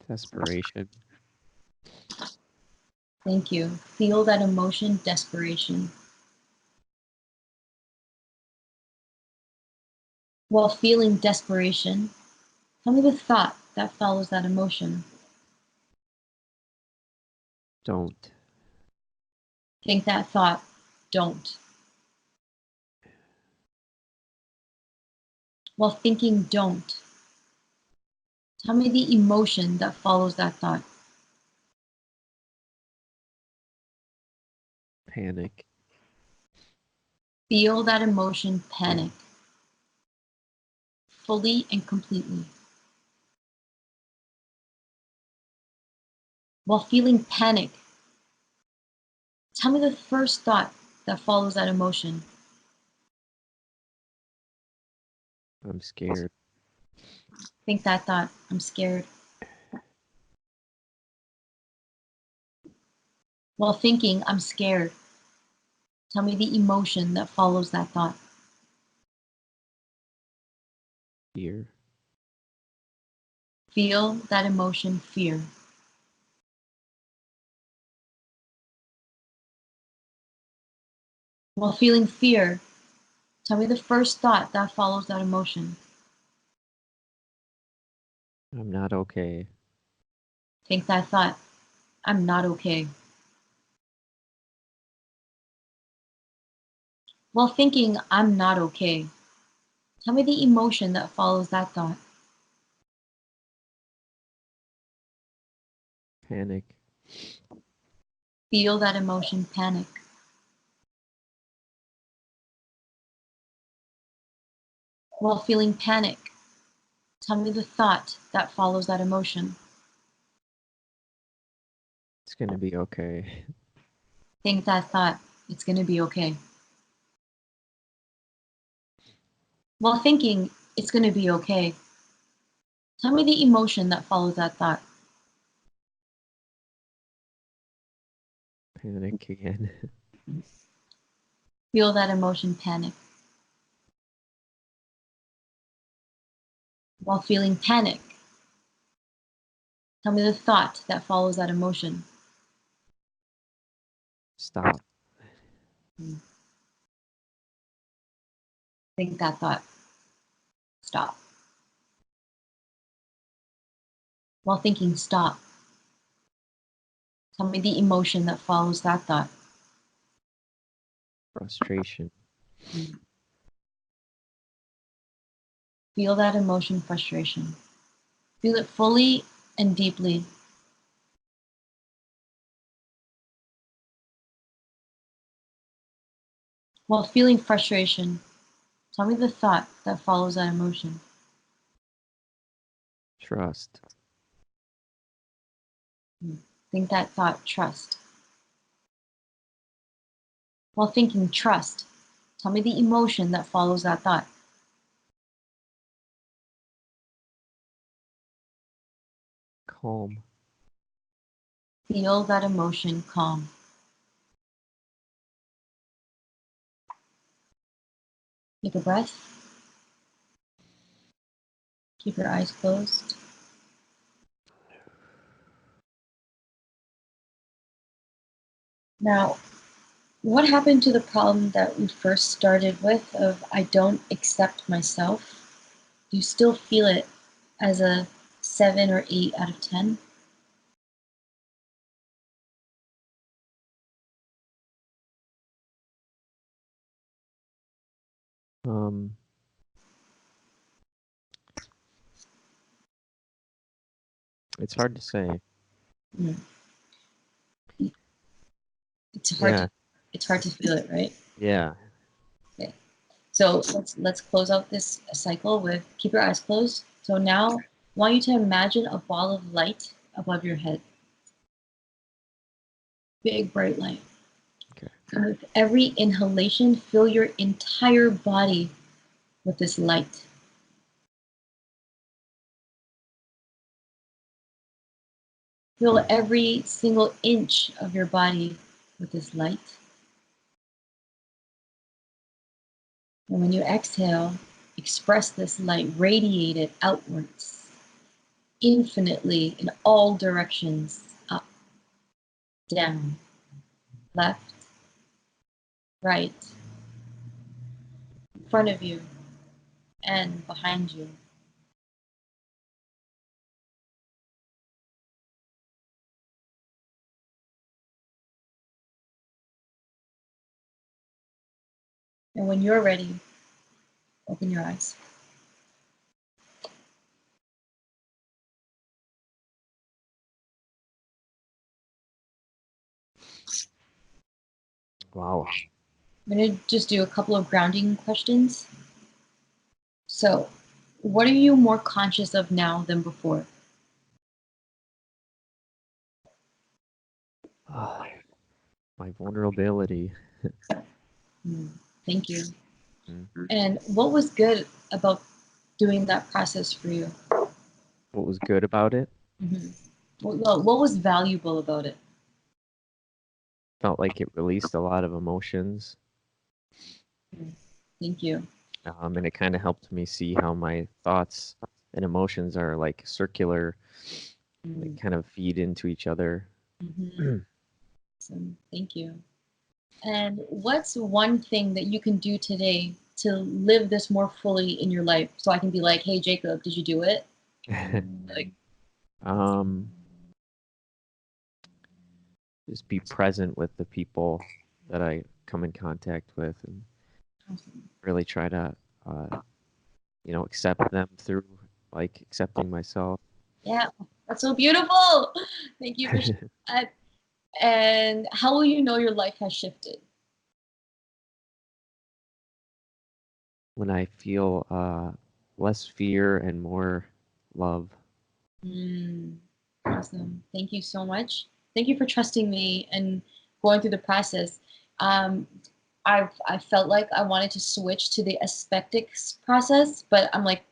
Speaker 1: Desperation.
Speaker 2: Thank you. Feel that emotion, desperation. While feeling desperation, tell me the thought that follows that emotion.
Speaker 1: Don't.
Speaker 2: Think that thought, don't. While thinking don't, tell me the emotion that follows that thought.
Speaker 1: Panic.
Speaker 2: Feel that emotion, panic, fully and completely. While feeling panic, tell me the first thought that follows that emotion.
Speaker 1: I'm scared.
Speaker 2: Think that thought, I'm scared. While thinking, I'm scared, tell me the emotion that follows that thought.
Speaker 1: Fear.
Speaker 2: Feel that emotion, fear. While feeling fear, tell me the first thought that follows that emotion.
Speaker 1: I'm not okay.
Speaker 2: Think that thought. I'm not okay. While thinking, I'm not okay, tell me the emotion that follows that thought.
Speaker 1: Panic.
Speaker 2: Feel that emotion, panic. While feeling panic, tell me the thought that follows that emotion.
Speaker 1: It's gonna be okay.
Speaker 2: Think that thought. It's going to be okay. While thinking, it's going to be okay, tell me the emotion that follows that thought.
Speaker 1: Panic again.
Speaker 2: Feel that emotion, panic. While feeling panic, tell me the thought that follows that emotion.
Speaker 1: Stop.
Speaker 2: Think that thought. Stop. While thinking stop, tell me the emotion that follows that thought.
Speaker 1: Frustration.
Speaker 2: Feel that emotion, frustration. Feel it fully and deeply. While feeling frustration, tell me the thought that follows that emotion.
Speaker 1: Trust.
Speaker 2: Think that thought, trust. While thinking trust, tell me the emotion that follows that thought.
Speaker 1: Calm.
Speaker 2: Feel that emotion, calm. Take a breath. Keep your eyes closed. Now, what happened to the problem that we first started with of I don't accept myself? Do you still feel it as a 7 or 8 out of 10?
Speaker 1: Um, it's hard to say.
Speaker 2: Mm. It's hard
Speaker 1: Yeah.
Speaker 2: to it's hard to feel it, right?
Speaker 1: Yeah.
Speaker 2: Okay. So let's close out this cycle with keep your eyes closed. So now I want you to imagine a ball of light above your head. Big bright light.
Speaker 1: Okay.
Speaker 2: And with every inhalation, fill your entire body with this light. Fill every single inch of your body with this light. And when you exhale, express this light, radiate it outwards, infinitely in all directions, up, down, left, right, in front of you, and behind you. And when you're ready, open your eyes.
Speaker 1: Wow.
Speaker 2: I'm going to just do a couple of grounding questions. So, what are you more conscious of now than before?
Speaker 1: Ah, my vulnerability.
Speaker 2: Thank you.
Speaker 1: Mm.
Speaker 2: And what was good about doing that process for you?
Speaker 1: What was good about it?
Speaker 2: What was valuable about it?
Speaker 1: Felt like it released a lot of emotions.
Speaker 2: Thank you.
Speaker 1: And it kind of helped me see how my thoughts and emotions are like circular, they
Speaker 2: Mm.
Speaker 1: kind of feed into each other.
Speaker 2: Mm-hmm. So thank you. And what's one thing that you can do today to live this more fully in your life? So I can be like, hey, Jacob, did you do it? Like,
Speaker 1: um, just be present with the people that I come in contact with, and
Speaker 2: awesome.
Speaker 1: really try to, uh, accept them through like accepting myself.
Speaker 2: Yeah, that's so beautiful. Thank you for sharing that. And how will you know your life has shifted?
Speaker 1: When I feel less fear and more love.
Speaker 2: Mm, awesome. Thank you so much. Thank you for trusting me and going through the process. Um, I felt like I wanted to switch to the aesthetics process, but I'm like,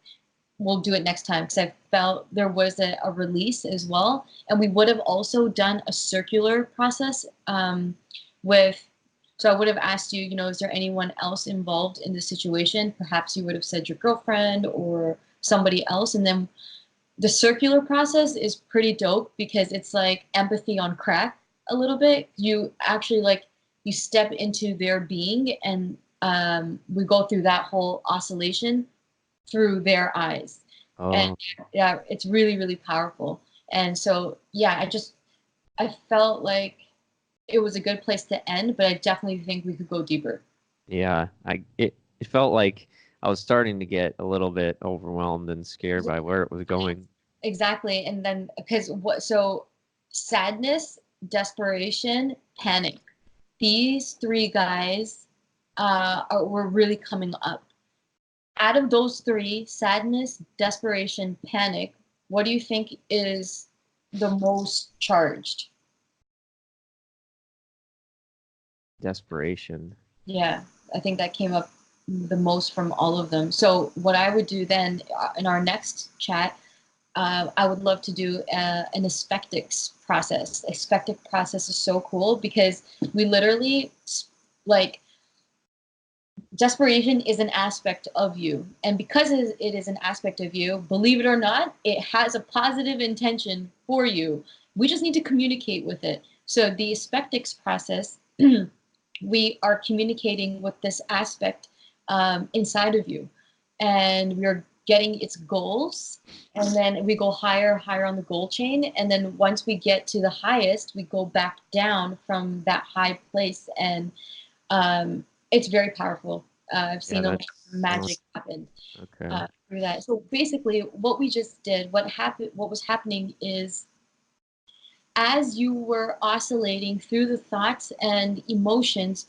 Speaker 2: we'll do it next time because I felt there was a release as well. And we would have also done a circular process with, so I would have asked you, is there anyone else involved in the situation? Perhaps you would have said your girlfriend or somebody else. And then the circular process is pretty dope because it's like empathy on crack a little bit. You actually like, you step into their being and we go through that whole oscillation through their eyes. And
Speaker 1: Oh,
Speaker 2: yeah, it's really, really powerful. And so, yeah, I felt like it was a good place to end, but I definitely think we could go deeper.
Speaker 1: yeah. It felt like I was starting to get a little bit overwhelmed and scared by where it was going.
Speaker 2: Exactly. And then, because so sadness, desperation, panic. These three guys were really coming up. Out of those three, sadness, desperation, panic, what do you think is the most charged?
Speaker 1: Desperation.
Speaker 2: Yeah, I think that came up the most from all of them. So, what I would do then in our next chat, I would love to do an aspectics process. Aspectic process is so cool because we literally like desperation is an aspect of you. And because it is an aspect of you, believe it or not, it has a positive intention for you. We just need to communicate with it. So the aspectics process, we are communicating with this aspect inside of you. And we're getting its goals. And then we go higher, higher on the goal chain. And then once we get to the highest, we go back down from that high place. And it's very powerful. I've
Speaker 1: Yeah,
Speaker 2: seen a lot
Speaker 1: that
Speaker 2: of
Speaker 1: sounds
Speaker 2: magic happen
Speaker 1: okay.
Speaker 2: through that. So basically, what we just did, what was happening is, as you were oscillating through the thoughts and emotions,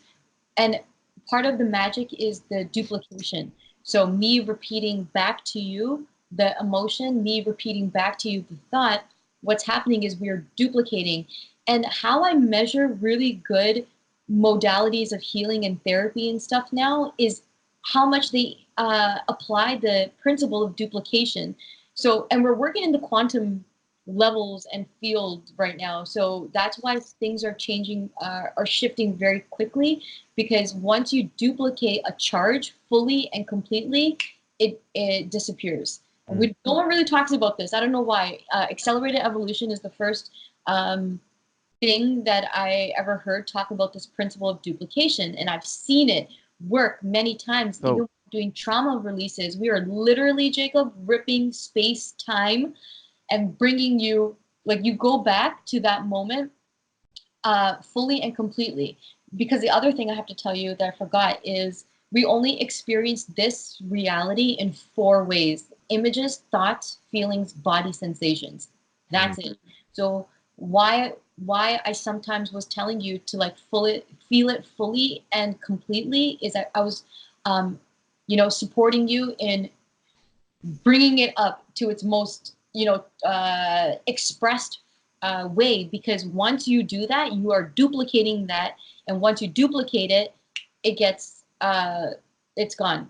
Speaker 2: and part of the magic is the duplication. So me repeating back to you the emotion, me repeating back to you the thought. What's happening is we are duplicating. And how I measure really good modalities of healing and therapy and stuff now is how much they apply the principle of duplication. So, and we're working in the quantum levels and field right now. So that's why things are changing, are shifting very quickly, because once you duplicate a charge fully and completely, it disappears. And
Speaker 1: Mm.
Speaker 2: no one really talks about this. I don't know why. Accelerated evolution is the first thing that I ever heard talk about this principle of duplication, and I've seen it work many times.
Speaker 1: So
Speaker 2: Even doing trauma releases, we are literally, Jacob, ripping space time and bringing you, like, you go back to that moment fully and completely. Because the other thing I have to tell you that I forgot is we only experience this reality in four ways: images, thoughts, feelings, body sensations.
Speaker 1: mm,
Speaker 2: That's it. So why I sometimes was telling you to like feel it fully and completely is that I was supporting you in bringing it up to its most expressed way, because once you do that, you are duplicating that, and once you duplicate it, it gets it's gone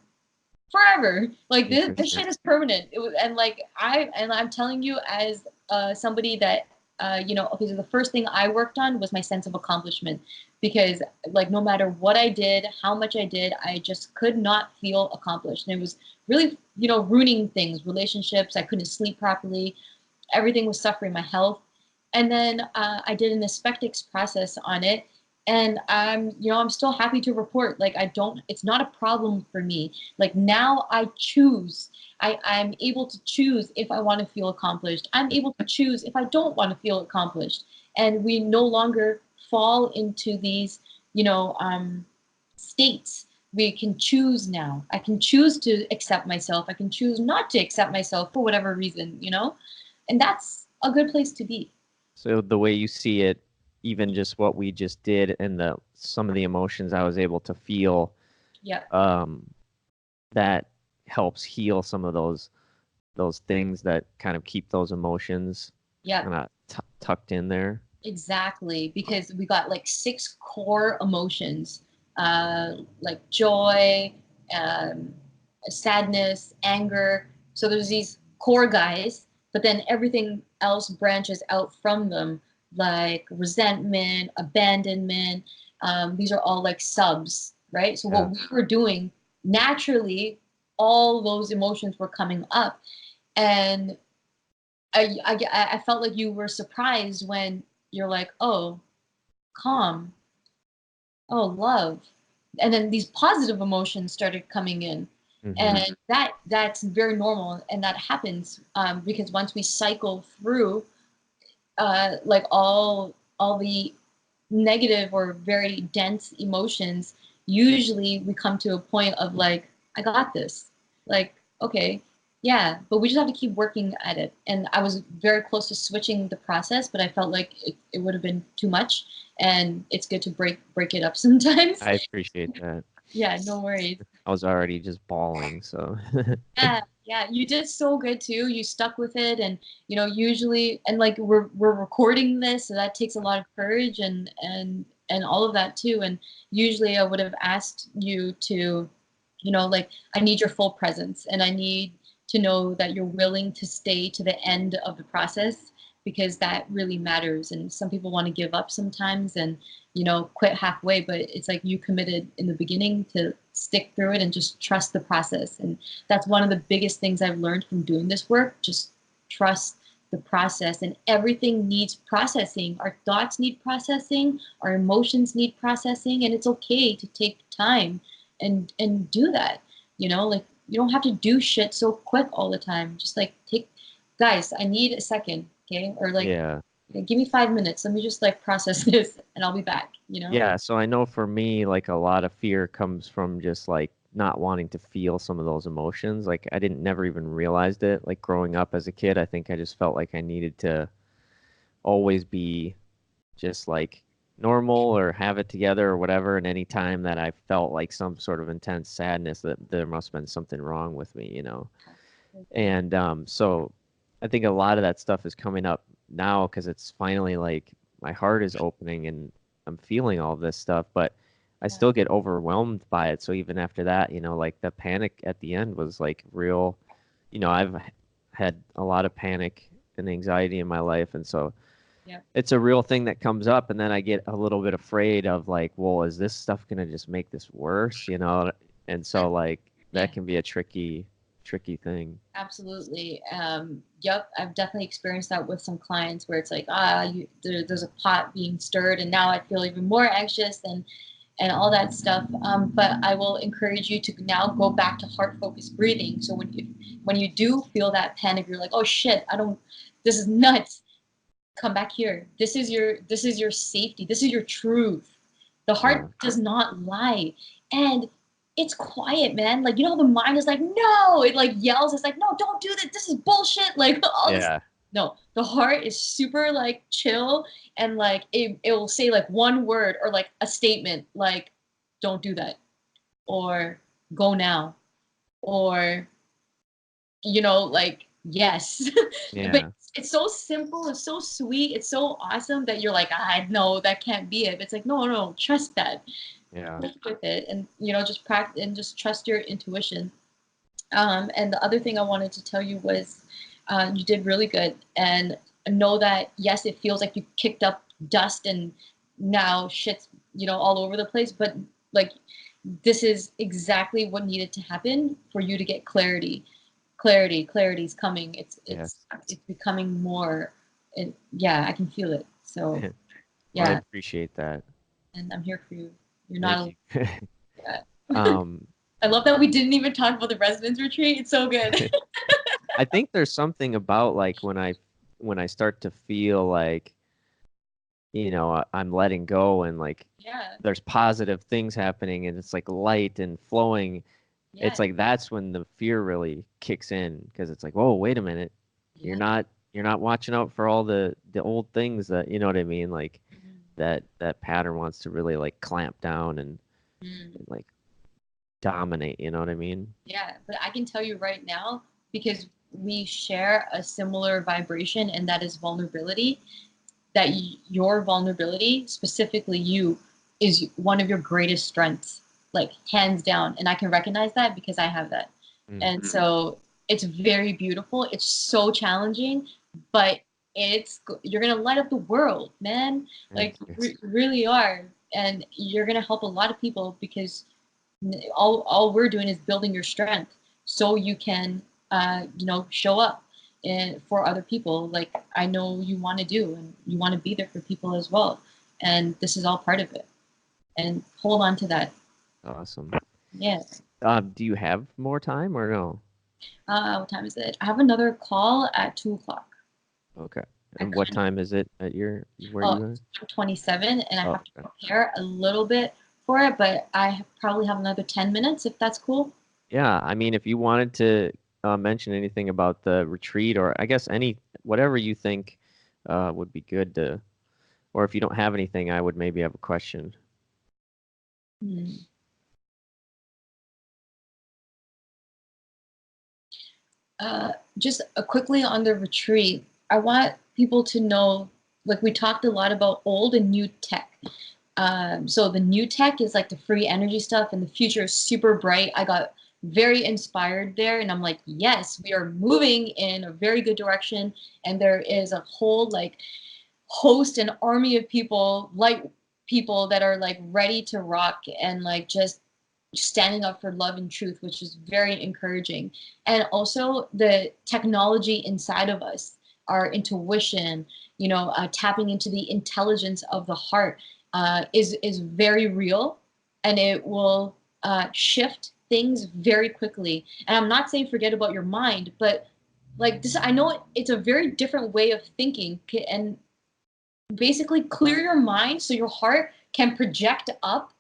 Speaker 2: forever. Like this
Speaker 1: interesting.
Speaker 2: shit is permanent. And I'm telling you as somebody that okay, so the first thing I worked on was my sense of accomplishment, because like no matter what I did, how much I did, I just could not feel accomplished. And it was really, ruining things, relationships. I couldn't sleep properly. Everything was suffering, my health. And then I did an aesthetics process on it. And I'm still happy to report, like, it's not a problem for me. Like now I choose. I'm able to choose if I want to feel accomplished. I'm able to choose if I don't want to feel accomplished. And we no longer fall into these, states. We can choose now. I can choose to accept myself. I can choose not to accept myself for whatever reason, and that's a good place to be.
Speaker 1: So the way you see it, even just what we just did and some of the emotions I was able to feel,
Speaker 2: Yeah.
Speaker 1: that helps heal some of those things that kind of keep those emotions
Speaker 2: Yeah.
Speaker 1: kind of tucked in there.
Speaker 2: Exactly, because we got like 6 core emotions, like joy, um, sadness, anger. So there's these core guys, but then everything else branches out from them, like resentment, abandonment. These are all like subs, right? So
Speaker 1: Yeah.
Speaker 2: what we were doing naturally, all those emotions were coming up, and I felt like you were surprised when you're like, oh, calm, oh, love, and then these positive emotions started coming in,
Speaker 1: Mm-hmm.
Speaker 2: and that's very normal, and that happens because once we cycle through like all the negative or very dense emotions, usually we come to a point of like, I got this. Like, okay, yeah, but we just have to keep working at it. And I was very close to switching the process, but I felt like it would have been too much. And it's good to break it up sometimes.
Speaker 1: I appreciate that.
Speaker 2: Yeah, no worries.
Speaker 1: I was already just bawling, so
Speaker 2: Yeah, you did so good too. You stuck with it, and usually, and like we're recording this, so that takes a lot of courage and all of that too. And usually, I would have asked you to, like, I need your full presence, and I need to know that you're willing to stay to the end of the process, because that really matters. And some people want to give up sometimes and quit halfway, but it's like you committed in the beginning to stick through it and just trust the process. And that's one of the biggest things I've learned from doing this work. Just trust the process, and everything needs processing. Our thoughts need processing, our emotions need processing, and it's okay to take time and do that. Like, you don't have to do shit so quick all the time. Just like, guys, I need a second, okay? Or like,
Speaker 1: yeah.
Speaker 2: give me 5 minutes. Let me just like process this and I'll be back.
Speaker 1: Yeah, so I know for me, like a lot of fear comes from just like not wanting to feel some of those emotions. Like I didn't never even realized it. Like growing up as a kid, I think I just felt like I needed to always be just like normal or have it together or whatever. And any time that I felt like some sort of intense sadness, that there must have been something wrong with me. And so I think a lot of that stuff is coming up now because it's finally like my heart is opening and I'm feeling all this stuff, but I
Speaker 2: Yeah.
Speaker 1: still get overwhelmed by it. So even after that, like the panic at the end was like real. I've had a lot of panic and anxiety in my life. And so
Speaker 2: Yeah.
Speaker 1: it's a real thing that comes up. And then I get a little bit afraid of like, well, is this stuff going to just make this worse? And so like
Speaker 2: Yeah.
Speaker 1: that can be a tricky thing.
Speaker 2: Absolutely. Yep, I've definitely experienced that with some clients where it's like, there's a pot being stirred, and now I feel even more anxious and all that stuff. But I will encourage you to now go back to heart focused breathing. So when you do feel that panic, you're like, oh shit, this is nuts. Come back here. This is your safety. This is your truth. The
Speaker 1: Yeah.
Speaker 2: heart does not lie. And it's quiet, man. Like, the mind is like, no, it like yells. It's like, no, don't do that. This is bullshit. Like all this.
Speaker 1: Yeah.
Speaker 2: No, the heart is super like chill, and like it will say like one word or like a statement like, don't do that, or go now, or like, yes. But
Speaker 1: Yeah.
Speaker 2: it's so simple, it's so sweet, it's so awesome that you're like, I know that can't be it. But it's like, no, no, trust that.
Speaker 1: Yeah.
Speaker 2: Stick with it, and just practice and just trust your intuition. And the other thing I wanted to tell you was, you did really good, and know that, yes, it feels like you kicked up dust and now shit's, all over the place, but like, this is exactly what needed to happen for you to get clarity. Clarity is coming.
Speaker 1: Yes.
Speaker 2: It's becoming more. And yeah, I can feel it. So
Speaker 1: Well, I
Speaker 2: yeah,
Speaker 1: appreciate that.
Speaker 2: and I'm here for you. You're not
Speaker 1: Thank
Speaker 2: alone.
Speaker 1: you.
Speaker 2: Yeah.
Speaker 1: Um,
Speaker 2: I love that we didn't even talk about the residence retreat. It's so good.
Speaker 1: I think there's something about like when I start to feel like, I'm letting go and like
Speaker 2: Yeah,
Speaker 1: there's positive things happening and it's like light and flowing. It's
Speaker 2: yeah,
Speaker 1: like that's when the fear really kicks in because it's like, whoa, wait a minute. You're
Speaker 2: yeah.
Speaker 1: not you're not watching out for all the old things that, you know what I mean? Like that pattern wants to really like clamp down
Speaker 2: Mm.
Speaker 1: and like dominate, you know what I mean?
Speaker 2: Yeah, but I can tell you right now, because we share a similar vibration, and that is vulnerability, that your vulnerability, specifically you, is one of your greatest strengths, like hands down. And I can recognize that because I have that.
Speaker 1: Mm,
Speaker 2: And so it's very beautiful. It's so challenging, but you're gonna light up the world, man.
Speaker 1: thank
Speaker 2: Like
Speaker 1: you.
Speaker 2: really are, and you're gonna help a lot of people because all we're doing is building your strength so you can show up and for other people like I know you want to do, and you want to be there for people as well, and this is all part of it, and hold on to that.
Speaker 1: Awesome.
Speaker 2: Yeah.
Speaker 1: Do you have more time or no?
Speaker 2: What time is it? I have another call at 2 o'clock.
Speaker 1: Okay.
Speaker 2: I
Speaker 1: And what
Speaker 2: kind
Speaker 1: time is it at where
Speaker 2: oh
Speaker 1: you are?
Speaker 2: I'm 27 and I
Speaker 1: Oh,
Speaker 2: have to
Speaker 1: okay.
Speaker 2: prepare a little bit for it, but probably have another 10 minutes if that's cool.
Speaker 1: Yeah, I mean, if you wanted to mention anything about the retreat, or I guess whatever you think would be good to, or if you don't have anything, I would maybe have a question.
Speaker 2: Hmm. Just quickly on the retreat, I want people to know, like we talked a lot about old and new tech. So the new tech is like the free energy stuff, and the future is super bright. I got very inspired there, and I'm like, yes, we are moving in a very good direction, and there is a whole like host an army of people, like people that are like ready to rock and like just standing up for love and truth, which is very encouraging. And also the technology inside of us, our intuition, tapping into the intelligence of the heart, is very real, and it will shift things very quickly. And I'm not saying forget about your mind, but like this, I know it's a very different way of thinking, and basically clear your mind so your heart can project up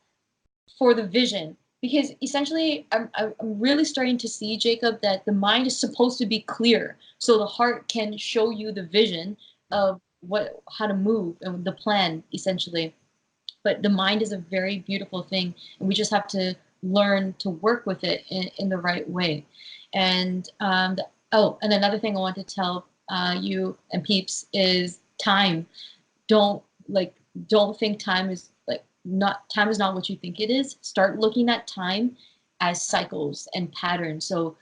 Speaker 2: for the vision, because essentially I'm really starting to see, Jacob, that the mind is supposed to be clear so the heart can show you the vision of how to move and the plan essentially. But the mind is a very beautiful thing, and we just have to learn to work with it in the right way. And and another thing I want to tell you and peeps is time. don't like don't think time is not what you think it is. Start looking at time as cycles and patterns. So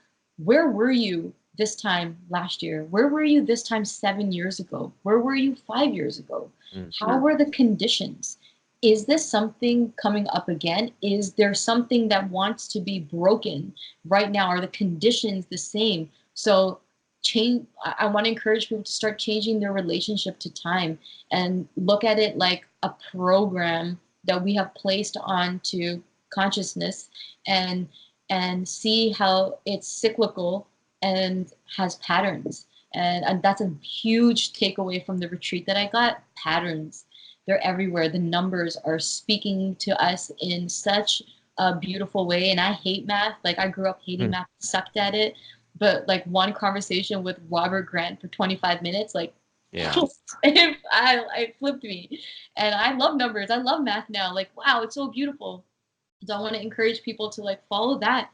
Speaker 2: where were you this time last year? Where were you this time 7 years ago? Where were you 5 years ago?
Speaker 1: Mm,
Speaker 2: How were the conditions? Is this something coming up again? Is there something that wants to be broken right now? Are the conditions the same? So change. I want to encourage people to start changing their relationship to time and look at it like a program that we have placed onto consciousness, and see how it's cyclical and has patterns. And that's a huge takeaway from the retreat that I got. Patterns, they're everywhere. The numbers are speaking to us in such a beautiful way. And I hate math. Like I grew up hating
Speaker 1: mm,
Speaker 2: math, sucked at it. But like one conversation with Robert Grant for 25 minutes, like
Speaker 1: yeah.
Speaker 2: I flipped me. And I love numbers. I love math now. Like, wow, it's so beautiful. So I want to encourage people to like follow that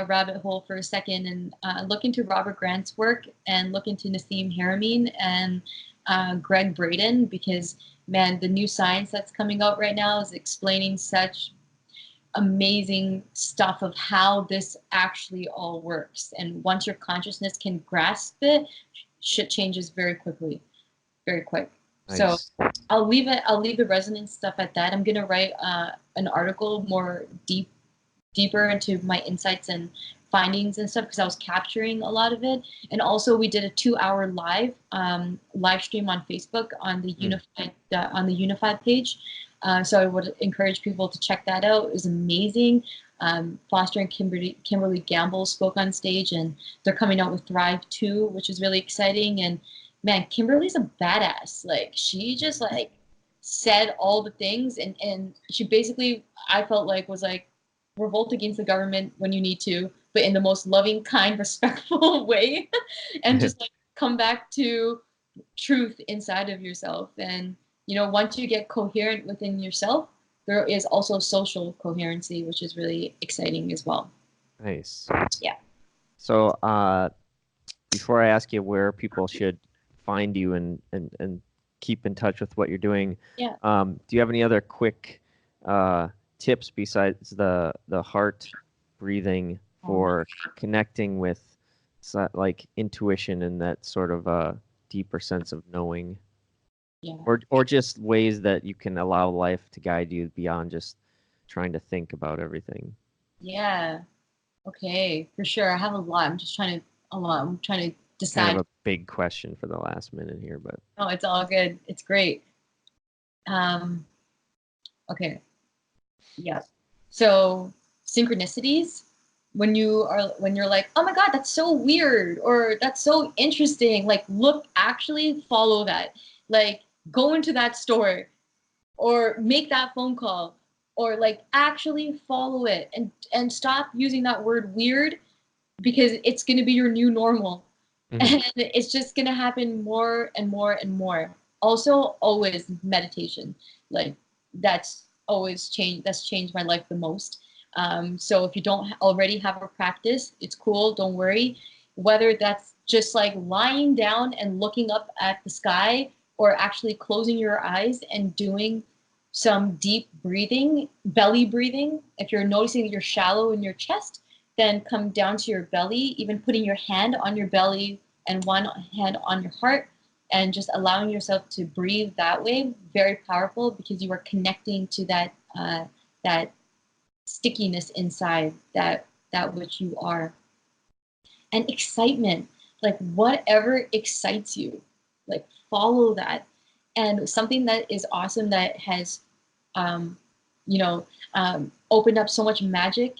Speaker 2: rabbit hole for a second, and look into Robert Grant's work, and look into Nassim Haramein and Greg Braden, because man, the new science that's coming out right now is explaining such amazing stuff of how this actually all works. And once your consciousness can grasp it, shit changes very quickly. very quick. So
Speaker 1: Nice.
Speaker 2: I'll leave the resonance stuff at that. I'm gonna write an article more deeper into my insights and findings and stuff because I was capturing a lot of it. And also we did a 2-hour live stream on Facebook on the Unified page. So I would encourage people to check that out. It was amazing. Foster and Kimberly Gamble spoke on stage, and they're coming out with Thrive 2, which is really exciting. And man, Kimberly's a badass. Like, she just like said all the things, and she basically, I felt like, was like, revolt against the government when you need to, but in the most loving, kind, respectful way, and just like come back to truth inside of yourself. And once you get coherent within yourself, there is also social coherency, which is really exciting as well.
Speaker 1: Nice.
Speaker 2: Yeah.
Speaker 1: So, before I ask you where people should find you and keep in touch with what you're doing,
Speaker 2: Yeah.
Speaker 1: do you have any other quick tips besides the heart breathing for connecting with like intuition and that sort of deeper sense of knowing?
Speaker 2: Yeah.
Speaker 1: Or just ways that you can allow life to guide you beyond just trying to think about everything.
Speaker 2: Yeah. Okay, for sure. I have a lot. I'm trying to decide.
Speaker 1: Kind of a big question for the last minute here, but
Speaker 2: No, it's all good. It's great. Okay. Yeah. So synchronicities, when you're like, oh my God, that's so weird, or that's so interesting, like, look, actually follow that. Like, go into that store or make that phone call, or like actually follow it, and stop using that word weird, because it's going to be your new normal.
Speaker 1: Mhm.
Speaker 2: And it's just going to happen more and more and more. Also, always meditation. Like, that's changed my life the most. So if you don't already have a practice, it's cool, don't worry. Whether that's just like lying down and looking up at the sky, or actually closing your eyes and doing some deep breathing, belly breathing. If you're noticing that you're shallow in your chest, then come down to your belly, even putting your hand on your belly and one hand on your heart, and just allowing yourself to breathe that way. Very powerful, because you are connecting to that stickiness inside, that which you are. And excitement, like, whatever excites you, like, follow that. And something that is awesome, that has um, opened up so much magic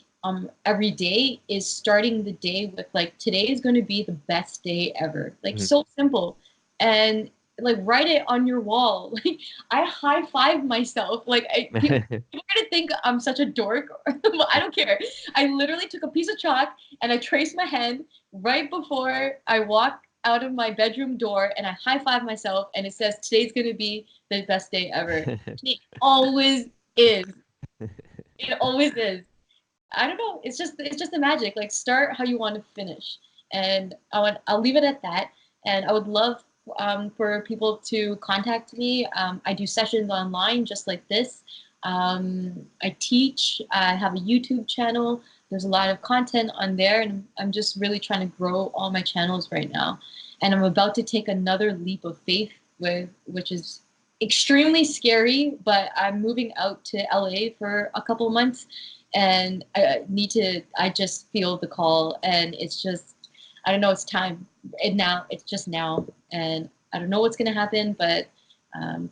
Speaker 2: every day, is starting the day with, like, today is going to be the best day ever. Like,
Speaker 1: Mhm.
Speaker 2: so simple. And like, write it on your wall. Like, I high five myself. Like, people are gonna think I'm such a dork, but I don't care. I literally took a piece of chalk and I traced my hand right before I walk out of my bedroom door, and I high five myself, and it says, today's gonna be the best day ever. It always is. It always is. I don't know. It's just the magic. Like, start how you want to finish, and I'll leave it at that. And I would love for people to contact me. I do sessions online just like this. I teach. I have a YouTube channel. There's a lot of content on there, and I'm just really trying to grow all my channels right now. And I'm about to take another leap of faith, which is extremely scary. But I'm moving out to LA for a couple months, and I just feel the call, and it's just, I don't know, it's time. It's just now, and I don't know what's going to happen, but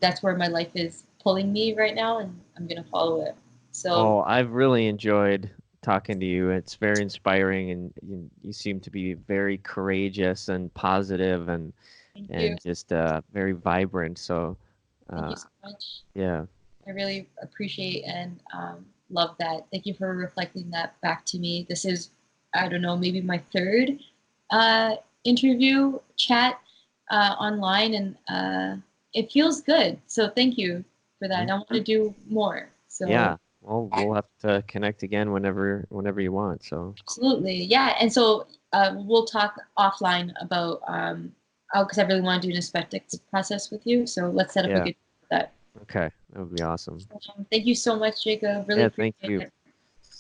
Speaker 2: that's where my life is pulling me right now, and I'm going to follow it. So
Speaker 1: Well, I've really enjoyed talking to you. It's very inspiring, and you seem to be very courageous and positive
Speaker 2: thank you.
Speaker 1: and just very vibrant. So,
Speaker 2: Thank
Speaker 1: uh,
Speaker 2: you so much.
Speaker 1: yeah.
Speaker 2: I really appreciate and love that. Thank you for reflecting that back to me. This is, I don't know, maybe my third interview chat online, and it feels good. So thank you for that.
Speaker 1: Mhm.
Speaker 2: I want to do more. So
Speaker 1: Yeah. Well, we'll have to connect again whenever you want. So,
Speaker 2: absolutely, yeah. And so we'll talk offline about because I really want to do an aesthetics process with you. So let's set up a
Speaker 1: yeah.
Speaker 2: good that.
Speaker 1: Okay. That would be awesome.
Speaker 2: Thank you so much, Jacob. Really
Speaker 1: Yeah, thank
Speaker 2: appreciate
Speaker 1: you.
Speaker 2: it.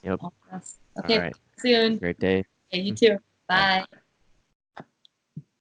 Speaker 1: Yep. All
Speaker 2: Yes.
Speaker 1: right.
Speaker 2: Okay,
Speaker 1: Have a
Speaker 2: soon.
Speaker 1: great day.
Speaker 2: Okay, you too.
Speaker 1: Bye.
Speaker 2: Bye.